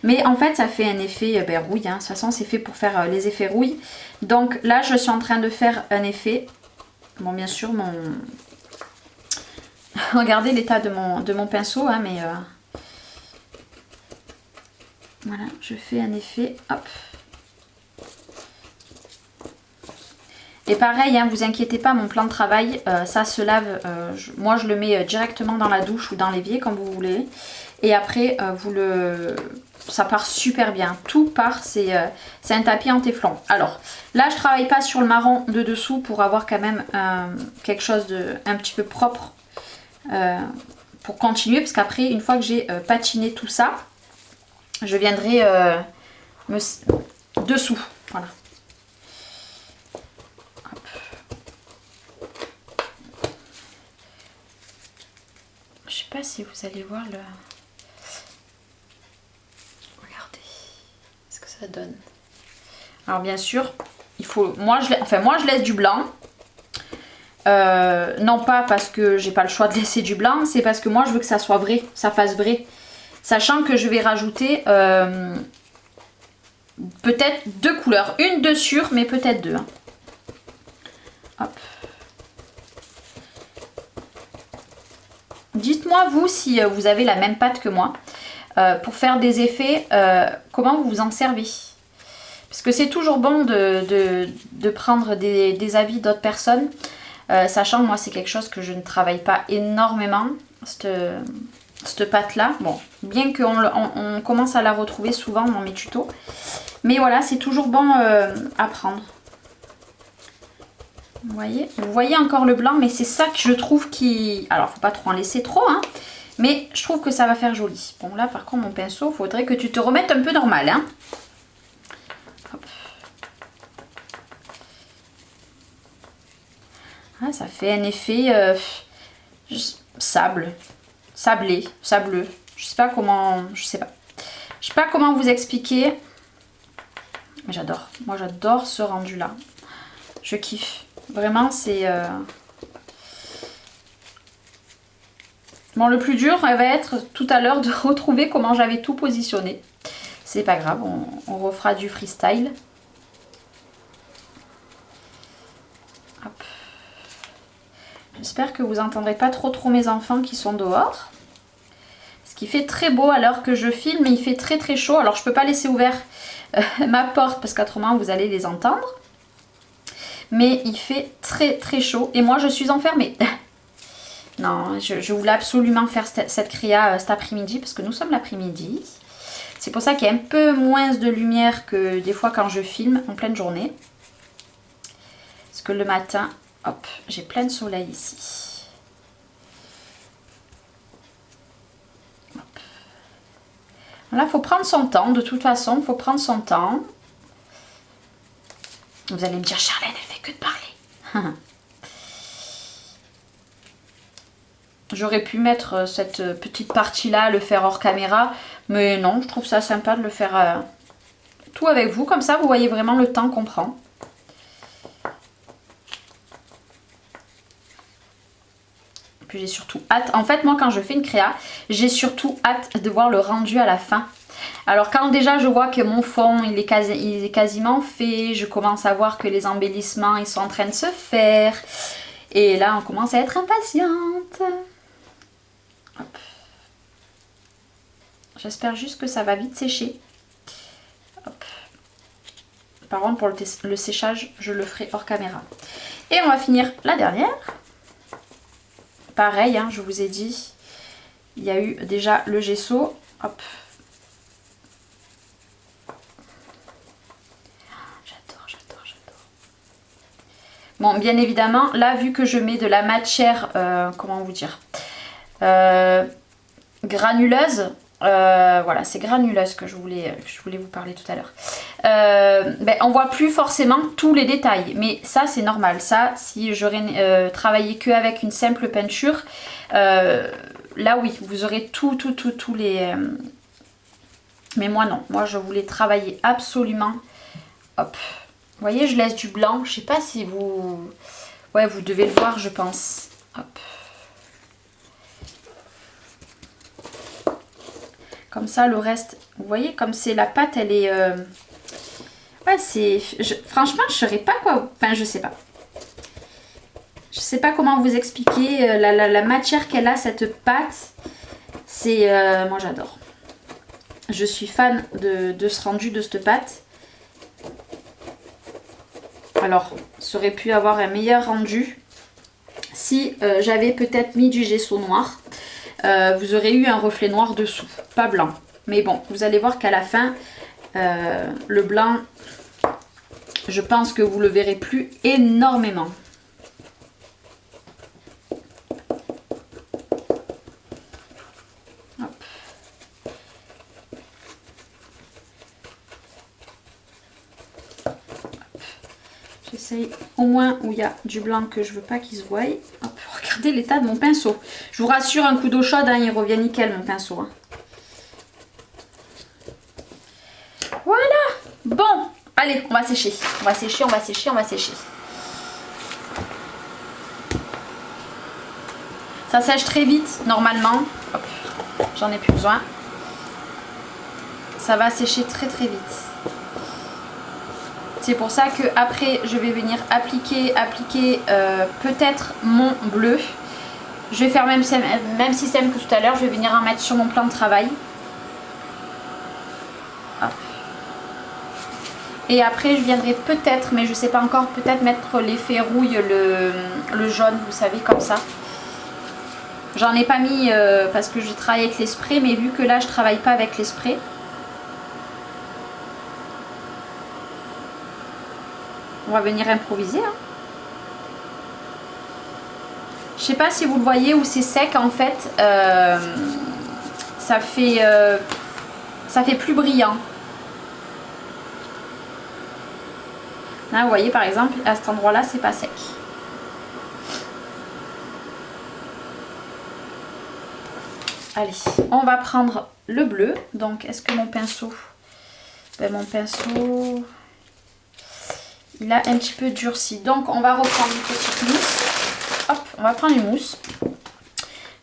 Mais en fait, ça fait un effet rouille. Hein. De toute façon, c'est fait pour faire les effets rouille. Donc là, je suis en train de faire un effet. Bon, bien sûr, mon... Regardez l'état de mon pinceau. Hein, mais voilà, je fais un effet. Hop. Et pareil, hein, vous inquiétez pas, mon plan de travail, ça se lave, moi je le mets directement dans la douche ou dans l'évier comme vous voulez. Et après, ça part super bien, tout part, c'est un tapis en téflon. Alors là, je travaille pas sur le marron de dessous pour avoir quand même quelque chose de un petit peu propre pour continuer. Parce qu'après, une fois que j'ai patiné tout ça, je viendrai dessous, voilà. Je sais pas si vous allez voir le... Regardez ce que ça donne. Alors bien sûr, il faut... Moi je laisse du blanc. Non pas parce que j'ai pas le choix de laisser du blanc, c'est parce que moi je veux que ça soit vrai, ça fasse vrai. Sachant que je vais rajouter peut-être 2 couleurs. Une de sûre, mais peut-être 2. Hein. Hop. Dites-moi vous si vous avez la même pâte que moi. Pour faire des effets, comment vous vous en servez? Parce que c'est toujours bon de prendre des avis d'autres personnes. Sachant que moi c'est quelque chose que je ne travaille pas énormément. Cette pâte là. Bon, bien qu'on commence à la retrouver souvent dans mes tutos. Mais voilà, c'est toujours bon à prendre. Vous voyez encore le blanc, mais c'est ça que je trouve qui... Alors, faut pas trop en laisser trop, hein. Mais je trouve que ça va faire joli. Bon, là, par contre, mon pinceau, il faudrait que tu te remettes un peu normal, hein. Hop. Ah, ça fait un effet sablé, sableux. Je sais pas comment... Je sais pas comment vous expliquer. Mais j'adore. Moi, j'adore ce rendu-là. Je kiffe. Vraiment, c'est... Bon, le plus dur, elle va être tout à l'heure de retrouver comment j'avais tout positionné. C'est pas grave, on refera du freestyle. Hop. J'espère que vous n'entendrez pas trop mes enfants qui sont dehors. Parce qu'il fait très beau alors que je filme, il fait très chaud. Alors, je peux pas laisser ouvert ma porte parce qu'autrement, vous allez les entendre. Mais il fait très chaud et moi je suis enfermée. Non, je voulais absolument faire cette créa cet après-midi parce que nous sommes l'après-midi. C'est pour ça qu'il y a un peu moins de lumière que des fois quand je filme en pleine journée. Parce que le matin, hop, j'ai plein de soleil ici. Hop. Là, il faut prendre son temps. De toute façon, il faut prendre son temps. Vous allez me dire, Charlène, elle fait que de parler. J'aurais pu mettre cette petite partie-là, le faire hors caméra. Mais non, je trouve ça sympa de le faire tout avec vous. Comme ça, vous voyez vraiment le temps qu'on prend. Puis j'ai surtout hâte. En fait, moi, quand je fais une créa, j'ai surtout hâte de voir le rendu à la fin. Alors quand déjà je vois que mon fond il est quasiment fait, je commence à voir que les embellissements ils sont en train de se faire. Et là on commence à être impatiente. J'espère juste que ça va vite sécher. Hop. Par contre pour le séchage je le ferai hors caméra. Et on va finir la dernière. Pareil, hein, je vous ai dit, il y a eu déjà le gesso. Hop. Bon, bien évidemment, là, vu que je mets de la matière, comment vous dire, granuleuse, voilà, c'est granuleuse que je voulais vous parler tout à l'heure. Ben, on voit plus forcément tous les détails, mais ça, c'est normal. Ça, si j'aurais travaillé que avec une simple peinture, là, oui, vous aurez tous les... Mais moi, non. Moi, je voulais travailler absolument... Hop. Vous voyez, je laisse du blanc. Je sais pas si vous... Ouais, vous devez le voir, je pense. Hop. Comme ça, le reste... Vous voyez, comme c'est la pâte, elle est... Ouais, c'est... Franchement, je ne saurais pas quoi... Enfin, je sais pas. Je sais pas comment vous expliquer la matière qu'elle a, cette pâte. C'est... Moi, j'adore. Je suis fan de ce rendu de cette pâte. Alors, ça aurait pu avoir un meilleur rendu si j'avais peut-être mis du gesso noir. Vous aurez eu un reflet noir dessous, pas blanc. Mais bon, vous allez voir qu'à la fin, le blanc, je pense que vous le verrez plus énormément. J'essaye au moins où il y a du blanc que je veux pas qu'il se voie. Hop, regardez l'état de mon pinceau. Je vous rassure, un coup d'eau chaude, hein, il revient nickel mon pinceau. Hein. Voilà. Bon, allez, on va sécher. On va sécher, on va sécher, on va sécher. Ça sèche très vite, normalement. Hop, j'en ai plus besoin. Ça va sécher très vite. C'est pour ça que après je vais venir appliquer peut-être mon bleu. Je vais faire même système que tout à l'heure. Je vais venir en mettre sur mon plan de travail. Hop. Et après je viendrai peut-être, mais je sais pas encore, peut-être mettre l'effet rouille, le jaune, vous savez, comme ça. J'en ai pas mis parce que je travaille avec les sprays, mais vu que là je travaille pas avec les sprays. On va venir improviser. Hein. Je sais pas si vous le voyez ou c'est sec en fait. Ça fait plus brillant. Là vous voyez par exemple à cet endroit là c'est pas sec. Allez, on va prendre le bleu. Donc est-ce que mon pinceau, mon pinceau il a un petit peu durci. Donc on va reprendre une petite mousse. Hop, on va prendre une mousse.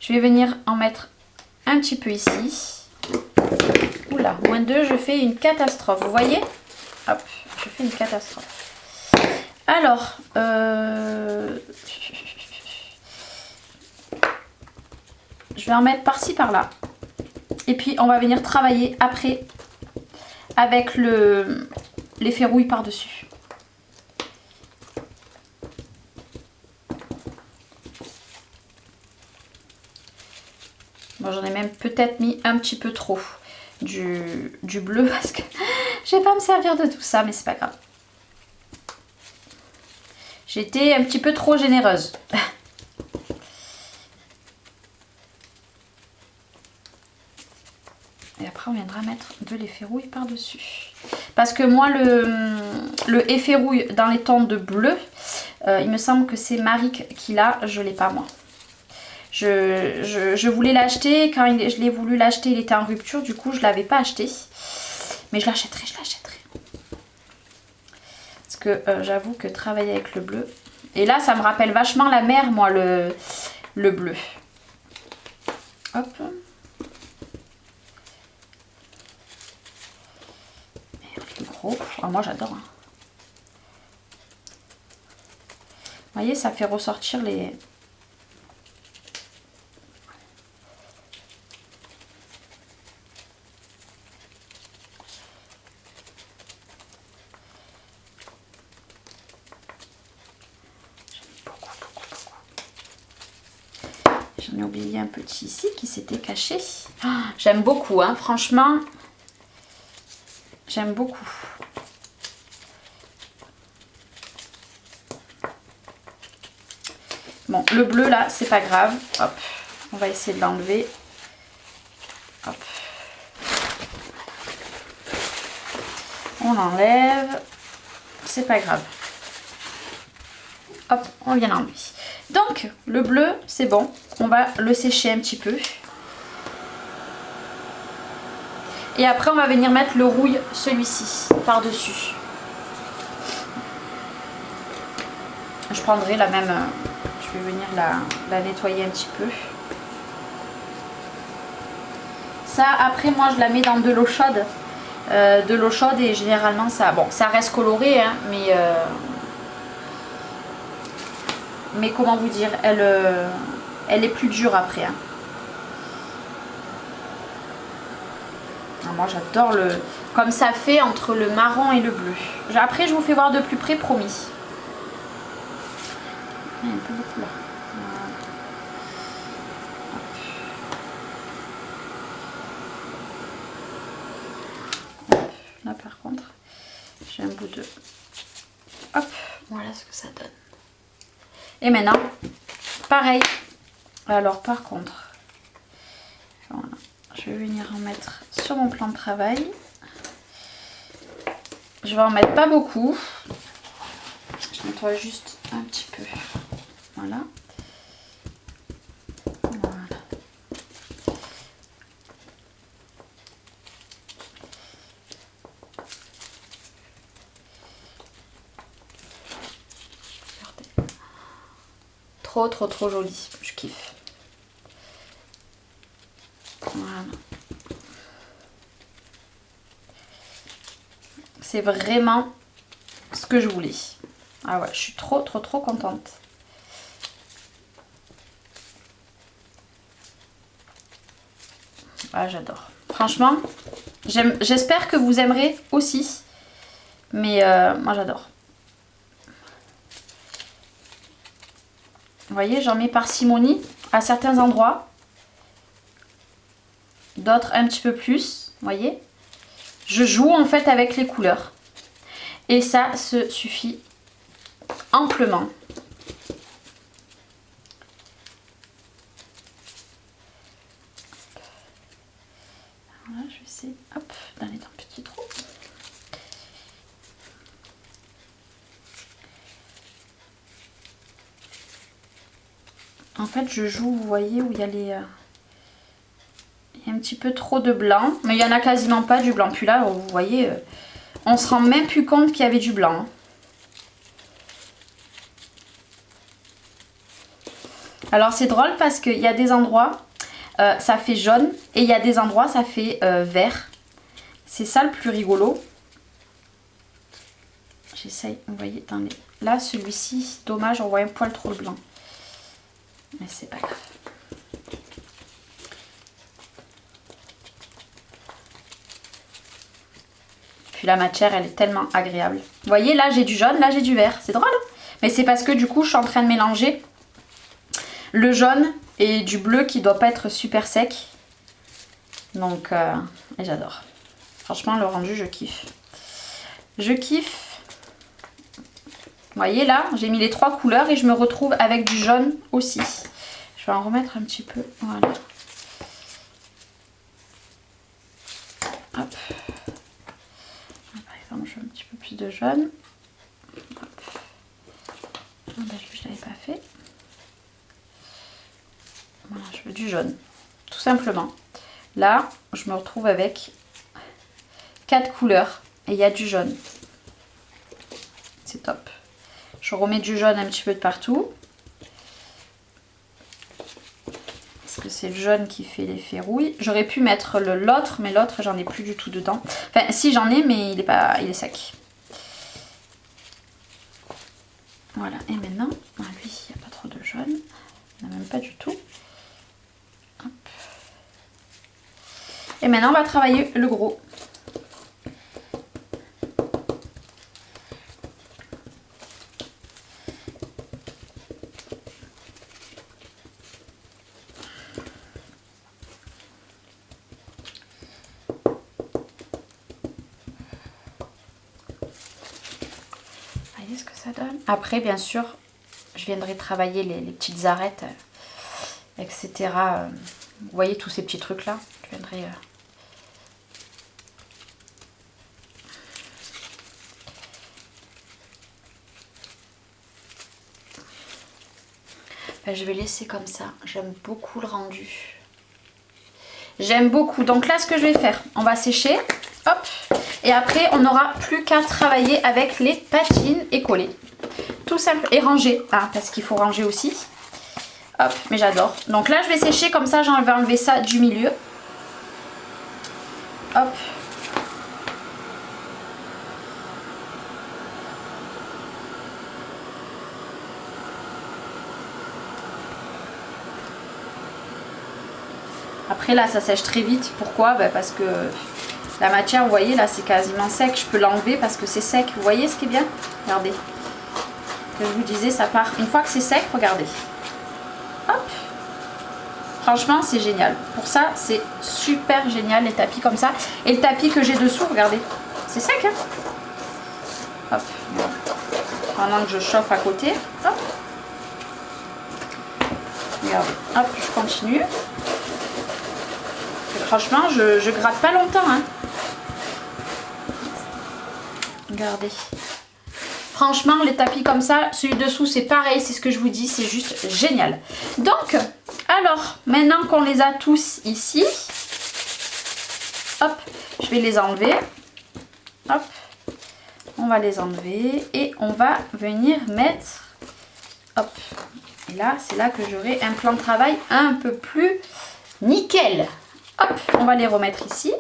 Je vais venir en mettre un petit peu ici. Oula, -2, je fais une catastrophe. Vous voyez? Hop, je fais une catastrophe. Alors, je vais en mettre par-ci par-là. Et puis on va venir travailler après avec l'effet rouille par-dessus. Bon, j'en ai même peut-être mis un petit peu trop du bleu parce que je vais pas me servir de tout ça, mais c'est pas grave. J'étais un petit peu trop généreuse. Et après on viendra mettre de l'effet rouille par-dessus. Parce que moi le effet rouille dans les tons de bleu, il me semble que c'est Maric qui l'a, je l'ai pas moi. Je voulais l'acheter, quand je l'ai voulu l'acheter il était en rupture, du coup je l'avais pas acheté. Mais je l'achèterai, Parce que j'avoue que travailler avec le bleu... Et là ça me rappelle vachement la mer moi le bleu. Hop. Gros. Ah, moi j'adore. Hein. Vous voyez, ça fait ressortir les... J'en ai oublié un petit ici qui s'était caché. Oh, j'aime beaucoup, hein, franchement. J'aime beaucoup. Bon, le bleu là, c'est pas grave. Hop, on va essayer de l'enlever. Hop. On enlève. C'est pas grave. Hop, on vient l'enlever. Donc, le bleu, c'est bon. On va le sécher un petit peu. Et après, on va venir mettre le rouille, celui-ci, par-dessus. Je prendrai la même... Je vais venir la nettoyer un petit peu. Ça, après, moi, je la mets dans de l'eau chaude. Et généralement, ça... Bon, ça reste coloré, hein, mais comment vous dire, elle est plus dure après. Hein. Moi j'adore comme ça fait entre le marron et le bleu. Après je vous fais voir de plus près, promis. Il y a un peu beaucoup là. Hop. Là par contre, j'ai un bout de... Hop, voilà ce que ça donne. Et maintenant, pareil. Alors par contre, voilà. Je vais venir en mettre sur mon plan de travail. Je vais en mettre pas beaucoup. Je nettoie juste un petit peu. Voilà. Voilà. Regardez. Trop joli. Je kiffe. Voilà. C'est vraiment que je voulais. Ah ouais, je suis trop contente. Ah, j'adore. Franchement, j'espère que vous aimerez aussi. Mais moi, j'adore. Vous voyez, j'en mets parcimonie à certains endroits. D'autres un petit peu plus. Vous voyez, je joue en fait avec les couleurs. Et ça se suffit amplement. Voilà, je vais essayer, hop, d'aller dans le petit trou. En fait, je joue, vous voyez, où il y a les... il y a un petit peu trop de blanc, mais il n'y en a quasiment pas du blanc. Puis là, vous voyez, on se rend même plus compte qu'il y avait du blanc. Hein. Alors, c'est drôle parce qu'il y a des endroits, ça fait jaune, et il y a des endroits, ça fait vert. C'est ça le plus rigolo. J'essaye, vous voyez, dans les... Là, celui-ci, dommage, on voit un poil trop le blanc. Mais c'est pas grave. Puis la matière, elle est tellement agréable. Vous voyez, là, j'ai du jaune, là, j'ai du vert. C'est drôle, hein? Mais c'est parce que, du coup, je suis en train de mélanger le jaune et du bleu qui doit pas être super sec. Donc, et j'adore. Franchement, le rendu, je kiffe. Je kiffe. Vous voyez là, j'ai mis les 3 couleurs et je me retrouve avec du jaune aussi. Je vais en remettre un petit peu. Voilà. Hop. Par exemple, je veux un petit peu plus de jaune. Hop. Ah ben, je ne l'avais pas fait. Voilà, je veux du jaune. Tout simplement. Là, je me retrouve avec 4 couleurs et il y a du jaune. C'est top. Je remets du jaune un petit peu de partout. Parce que c'est le jaune qui fait l'effet rouille. J'aurais pu mettre l'autre, mais l'autre, j'en ai plus du tout dedans. Enfin, si j'en ai, mais il est sec. Voilà, et maintenant, lui, il n'y a pas trop de jaune. Il n'y en a même pas du tout. Hop. Et maintenant, on va travailler le gros. Ce que ça donne. Après, bien sûr, je viendrai travailler les petites arêtes, etc. Vous voyez tous ces petits trucs là. Je viendrai. Ben, je vais laisser comme ça. J'aime beaucoup le rendu. J'aime beaucoup. Donc là, ce que je vais faire, on va sécher. Hop. Et après, on n'aura plus qu'à travailler avec les patines et coller. Tout simple. Et ranger. Ah, parce qu'il faut ranger aussi. Hop, mais j'adore. Donc là, je vais sécher comme ça. Je vais enlever ça du milieu. Hop. Après, là, ça sèche très vite. Pourquoi? Ben, parce que... la matière, vous voyez, là, c'est quasiment sec. Je peux l'enlever parce que c'est sec. Vous voyez ce qui est bien? Regardez. Que je vous disais, ça part. Une fois que c'est sec, regardez. Hop. Franchement, c'est génial. Pour ça, c'est super génial, les tapis comme ça. Et le tapis que j'ai dessous, regardez. C'est sec, hein? Hop. Pendant que je chauffe à côté. Hop. Regardez. Hop, je continue. Et franchement, je gratte pas longtemps, hein. Regardez. Franchement, les tapis comme ça, celui dessous, c'est pareil, c'est ce que je vous dis, c'est juste génial. Donc, alors, maintenant qu'on les a tous ici, hop, je vais les enlever. Hop, on va les enlever et on va venir mettre, hop, et là, c'est là que j'aurai un plan de travail un peu plus nickel. Hop, on va les remettre ici.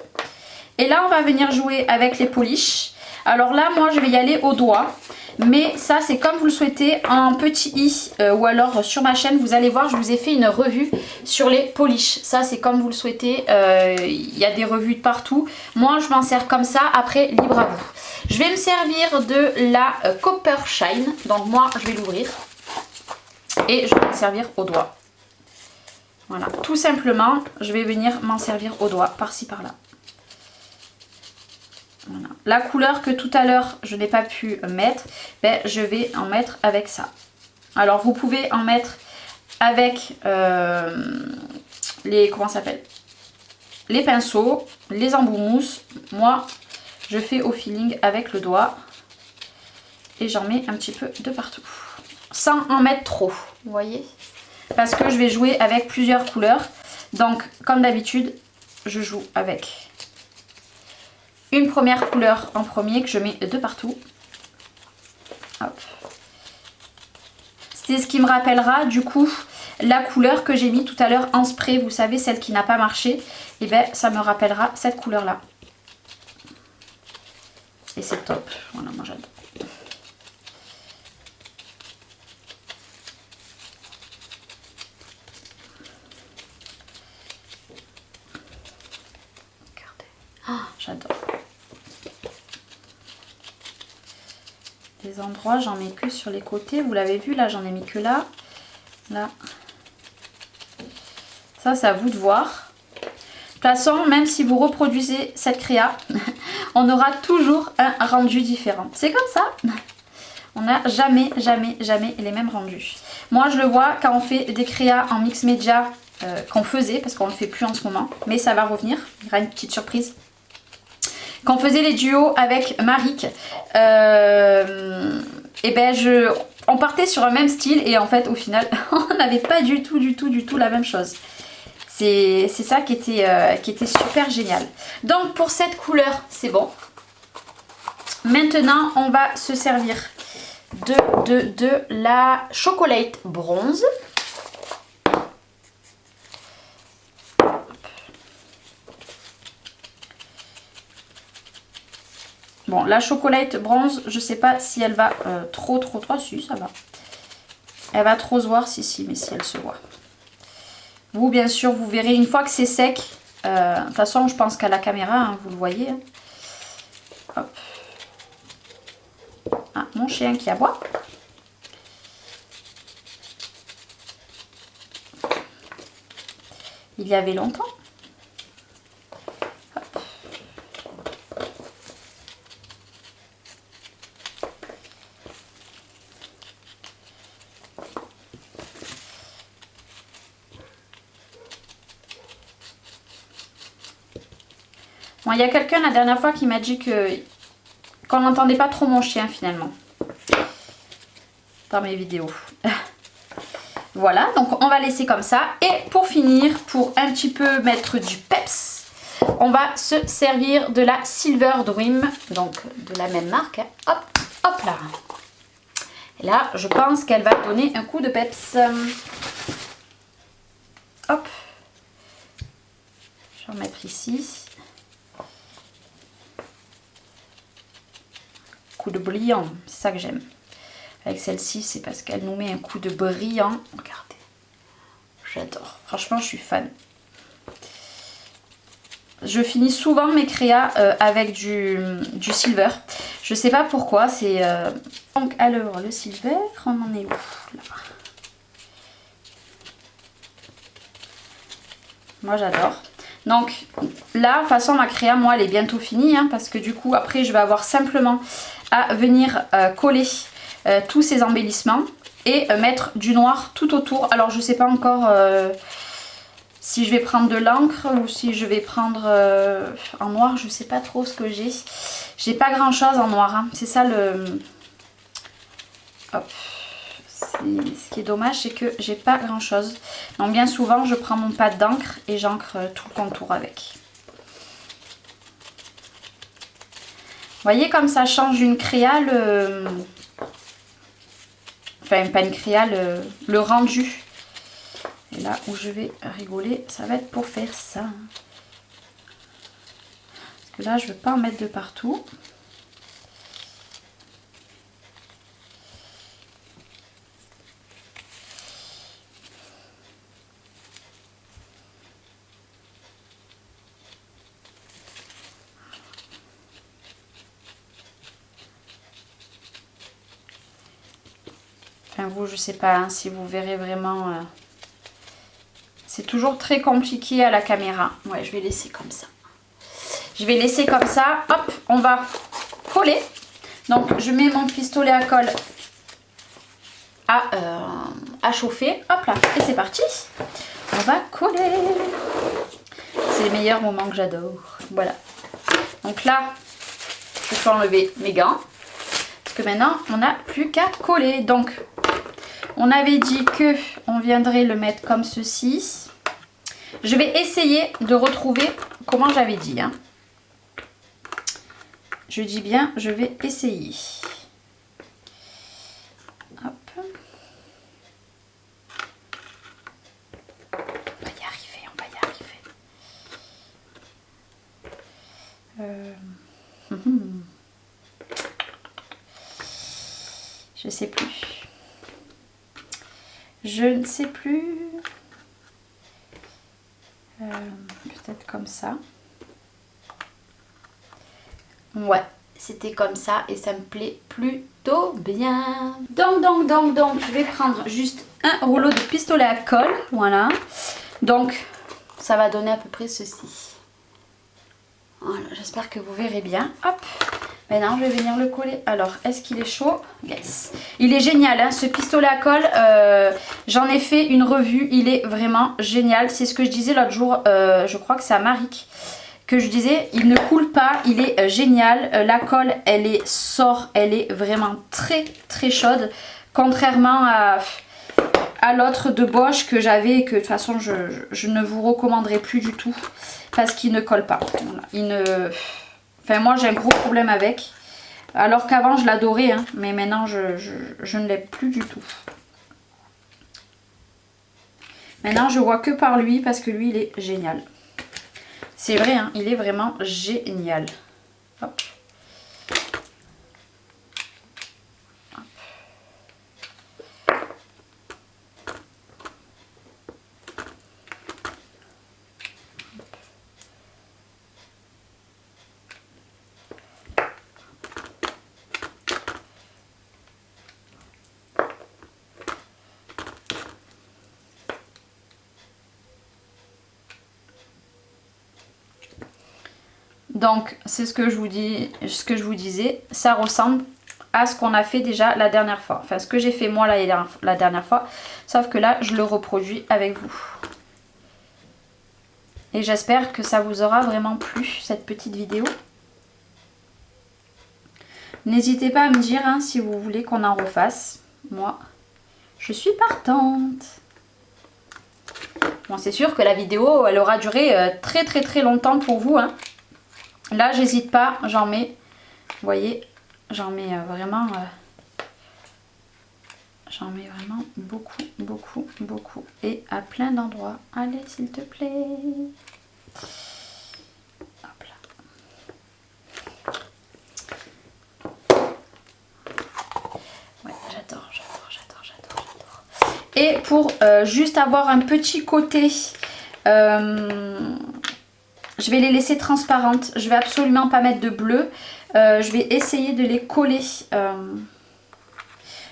Et là, on va venir jouer avec les polish. Alors là, moi, je vais y aller au doigt. Mais ça c'est comme vous le souhaitez, en petit i ou alors sur ma chaîne, vous allez voir, je vous ai fait une revue sur les polish. Ça c'est comme vous le souhaitez, il y a des revues de partout. Moi je m'en sers comme ça, après libre à vous. Je vais me servir de la Copper Shine, donc moi je vais l'ouvrir et je vais me servir au doigt. Voilà, tout simplement, je vais venir m'en servir au doigt, par-ci par-là. Voilà. La couleur que tout à l'heure je n'ai pas pu mettre, ben, je vais en mettre avec ça. Alors vous pouvez en mettre avec les, comment ça s'appelle, les pinceaux, les embouts mousse. Moi je fais au feeling avec le doigt et j'en mets un petit peu de partout. Sans en mettre trop, vous voyez, parce que je vais jouer avec plusieurs couleurs. Donc comme d'habitude je joue avec une première couleur en premier que je mets de partout. Hop. C'est ce qui me rappellera du coup la couleur que j'ai mis tout à l'heure en spray. Vous savez, celle qui n'a pas marché. Et bien ça me rappellera cette couleur là. Et c'est top. Voilà, moi j'adore. Regardez. Oh, j'adore. Des endroits, j'en mets que sur les côtés. Vous l'avez vu, là, j'en ai mis que là. Là. Ça, c'est à vous de voir. De toute façon, même si vous reproduisez cette créa, on aura toujours un rendu différent. C'est comme ça. On n'a jamais les mêmes rendus. Moi, je le vois quand on fait des créas en mix média qu'on faisait, parce qu'on ne le fait plus en ce moment. Mais ça va revenir. Il y aura une petite surprise. Quand on faisait les duos avec Maric, et ben on partait sur un même style et en fait au final on n'avait pas du tout la même chose. C'est ça qui était super génial. Donc pour cette couleur c'est bon. Maintenant on va se servir de la Chocolate Bronze. Bon, la Chocolate Bronze, je sais pas si elle va trop, si ça va. Elle va trop se voir, si, mais si elle se voit. Vous, bien sûr, vous verrez une fois que c'est sec. De toute façon, je pense qu'à la caméra, hein, vous le voyez. Hop. Ah, mon chien qui aboie. Il y avait longtemps. Bon, il y a quelqu'un la dernière fois qui m'a dit qu'on n'entendait pas trop mon chien finalement dans mes vidéos. Voilà, donc on va laisser comme ça. Et pour finir, pour un petit peu mettre du peps, on va se servir de la Silver Dream, donc de la même marque. Hop, hop là. Et là, je pense qu'elle va donner un coup de peps. Hop. Je vais en mettre ici. Coup de brillant, c'est ça que j'aime. Avec celle-ci, c'est parce qu'elle nous met un coup de brillant. Regardez, j'adore. Franchement, je suis fan. Je finis souvent mes créas avec du silver. Je sais pas pourquoi. C'est donc alors le silver, on en est où là? Moi, j'adore. Donc là, de toute façon, ma créa, moi, elle est bientôt finie, hein, parce que du coup, après, je vais avoir simplement à venir coller tous ces embellissements et mettre du noir tout autour. Alors, je sais pas encore si je vais prendre de l'encre ou si je vais prendre en noir. Je sais pas trop ce que j'ai. J'ai pas grand chose en noir, hein. C'est ça le... Hop. Ce qui est dommage, c'est que j'ai pas grand chose. Donc bien souvent je prends mon pad d'encre et j'encre tout le contour avec. Vous voyez comme ça change une créa enfin pas une créa, le rendu. Et là où je vais rigoler, ça va être pour faire ça. Parce que là je ne veux pas en mettre de partout. vous, je sais pas hein, si vous verrez vraiment. C'est toujours très compliqué à la caméra. Ouais, je vais laisser comme ça. Je vais laisser comme ça. Hop, on va coller. Donc, je mets mon pistolet à colle à chauffer. Hop là, et c'est parti. On va coller. C'est les meilleurs moments que j'adore. Voilà. Donc là, je peux enlever mes gants. Parce que maintenant, on n'a plus qu'à coller. Donc, on avait dit que on viendrait le mettre comme ceci. Je vais essayer de retrouver comment j'avais dit. Hein. Je dis bien, je vais essayer. Hop. On va y arriver, on va y arriver. Je sais plus. Je ne sais plus. Peut-être comme ça. Ouais, c'était comme ça et ça me plaît plutôt bien. Donc, je vais prendre juste un rouleau de pistolet à colle. Voilà. Donc, ça va donner à peu près ceci. Voilà, j'espère que vous verrez bien. Hop. Maintenant, je vais venir le coller. Alors, est-ce qu'il est chaud? Yes. Il est génial, hein, ce pistolet à colle. J'en ai fait une revue. Il est vraiment génial. C'est ce que je disais l'autre jour. Je crois que c'est à Maric que je disais. Il ne coule pas. Il est génial. La colle, elle est vraiment très, très chaude. Contrairement à l'autre de Bosch que j'avais et que de toute façon, je ne vous recommanderai plus du tout. Parce qu'il ne colle pas. Voilà. Enfin, moi, j'ai un gros problème avec. Alors qu'avant, je l'adorais. Hein, mais maintenant, je ne l'aime plus du tout. Maintenant, je vois que par lui. Parce que lui, il est génial. C'est vrai, hein, il est vraiment génial. Hop. Donc, c'est ce que je vous disais, ça ressemble à ce qu'on a fait déjà la dernière fois. Enfin, ce que j'ai fait moi la dernière fois, sauf que là, je le reproduis avec vous. Et j'espère que ça vous aura vraiment plu, cette petite vidéo. N'hésitez pas à me dire hein, si vous voulez qu'on en refasse. Moi, je suis partante. Bon, c'est sûr que la vidéo, elle aura duré très très très longtemps pour vous, hein. Là, j'hésite pas, j'en mets, vous voyez, j'en mets vraiment beaucoup, beaucoup, beaucoup. Et à plein d'endroits. Allez, s'il te plaît. Hop là. Ouais, j'adore. Et pour juste avoir un petit côté... je vais les laisser transparentes. Je vais absolument pas mettre de bleu. Je vais essayer de les coller.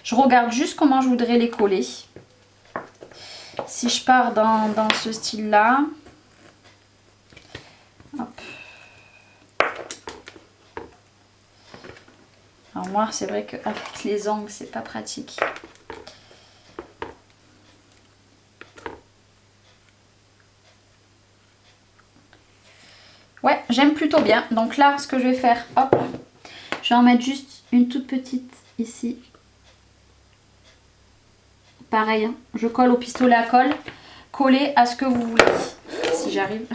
Je regarde juste comment je voudrais les coller. Si je pars dans ce style-là. Hop. Alors moi, c'est vrai qu'avec les ongles, c'est pas pratique. Ouais, j'aime plutôt bien. Donc là, ce que je vais faire, hop, je vais en mettre juste une toute petite ici. Pareil, hein, je colle au pistolet à colle. Collez à ce que vous voulez, si j'arrive.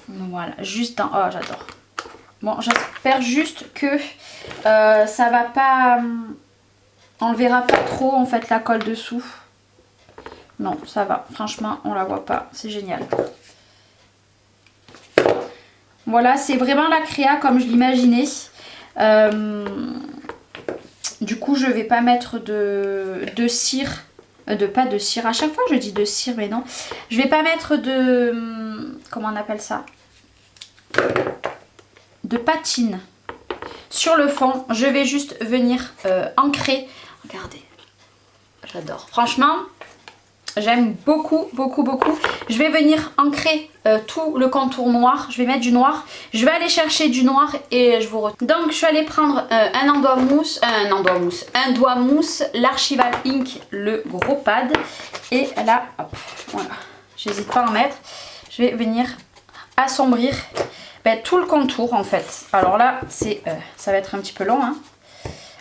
Voilà, juste en... Oh, j'adore. Bon, j'espère juste que ça va pas... On le verra pas trop, en fait, la colle dessous. Non, ça va. Franchement, on la voit pas. C'est génial. Voilà, c'est vraiment la créa comme je l'imaginais. Du coup, je vais pas mettre de cire. Pas de cire. À chaque fois, je dis de cire, mais non. Je vais pas mettre de... Comment on appelle ça? De patine. sur le fond, je vais juste venir ancrer. Regardez, j'adore. Franchement, j'aime beaucoup, beaucoup, beaucoup. Je vais venir ancrer tout le contour noir. Je vais mettre du noir. Je vais aller chercher du noir et je vous retrouve. Donc, je suis allée prendre un doigt mousse, l'Archival Ink, le gros pad. Et là, hop, voilà. J'hésite pas à en mettre. Je vais venir assombrir tout le contour en fait. Alors là, ça va être un petit peu long, hein.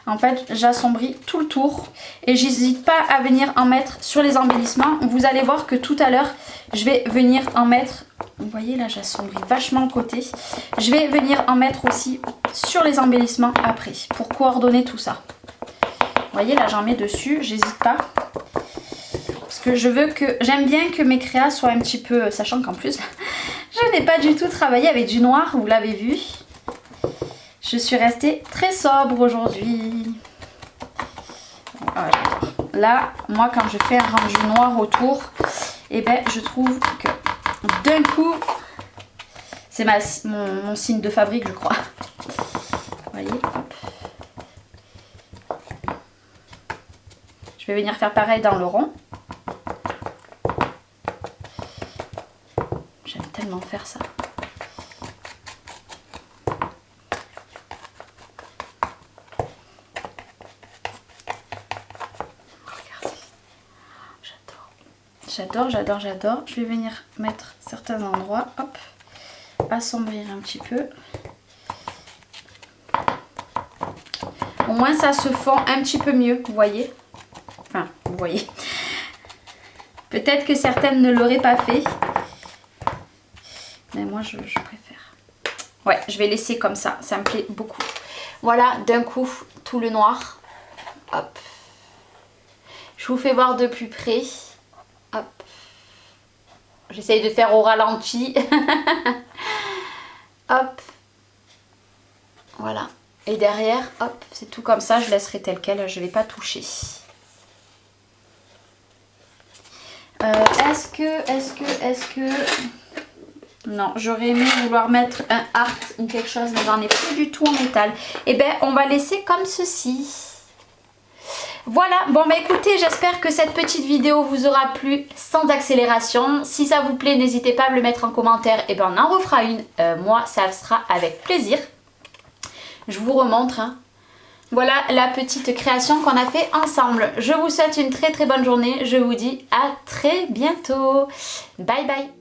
En fait, j'assombris tout le tour et j'hésite pas à venir en mettre sur les embellissements. Vous allez voir que tout à l'heure, je vais venir en mettre, vous voyez là, j'assombris vachement le côté. Je vais venir en mettre aussi sur les embellissements après pour coordonner tout ça. Vous voyez là, j'en mets dessus, j'hésite pas. Parce que j'aime bien que mes créas soient un petit peu, sachant qu'en plus, je n'ai pas du tout travaillé avec du noir, vous l'avez vu. Je suis restée très sobre aujourd'hui. Voilà. Là, moi, quand je fais un rendu noir autour, eh ben, je trouve que d'un coup, c'est mon signe de fabrique, je crois. Vous voyez, hop. Je vais venir faire pareil dans le rond. J'aime tellement faire ça. J'adore. Je vais venir mettre certains endroits, hop, assombrir un petit peu. Au moins ça se fond un petit peu mieux, vous voyez. Enfin, vous voyez. Peut-être que certaines ne l'auraient pas fait. Mais moi, je préfère. Ouais, je vais laisser comme ça me plaît beaucoup. Voilà, d'un coup, tout le noir. Hop. Je vous fais voir de plus près. Hop. J'essaye de faire au ralenti. Hop. Voilà. Et derrière, hop, c'est tout comme ça. Je laisserai tel quel. Je ne vais pas toucher. Est-ce que... Non, j'aurais aimé vouloir mettre un art ou quelque chose, mais j'en ai plus du tout en métal. Et ben, on va laisser comme ceci. Voilà, bon bah écoutez, j'espère que cette petite vidéo vous aura plu sans accélération. Si ça vous plaît, n'hésitez pas à me le mettre en commentaire et ben on en refera une. Moi, ça sera avec plaisir. Je vous remontre. Hein. Voilà la petite création qu'on a fait ensemble. Je vous souhaite une très très bonne journée. Je vous dis à très bientôt. Bye bye.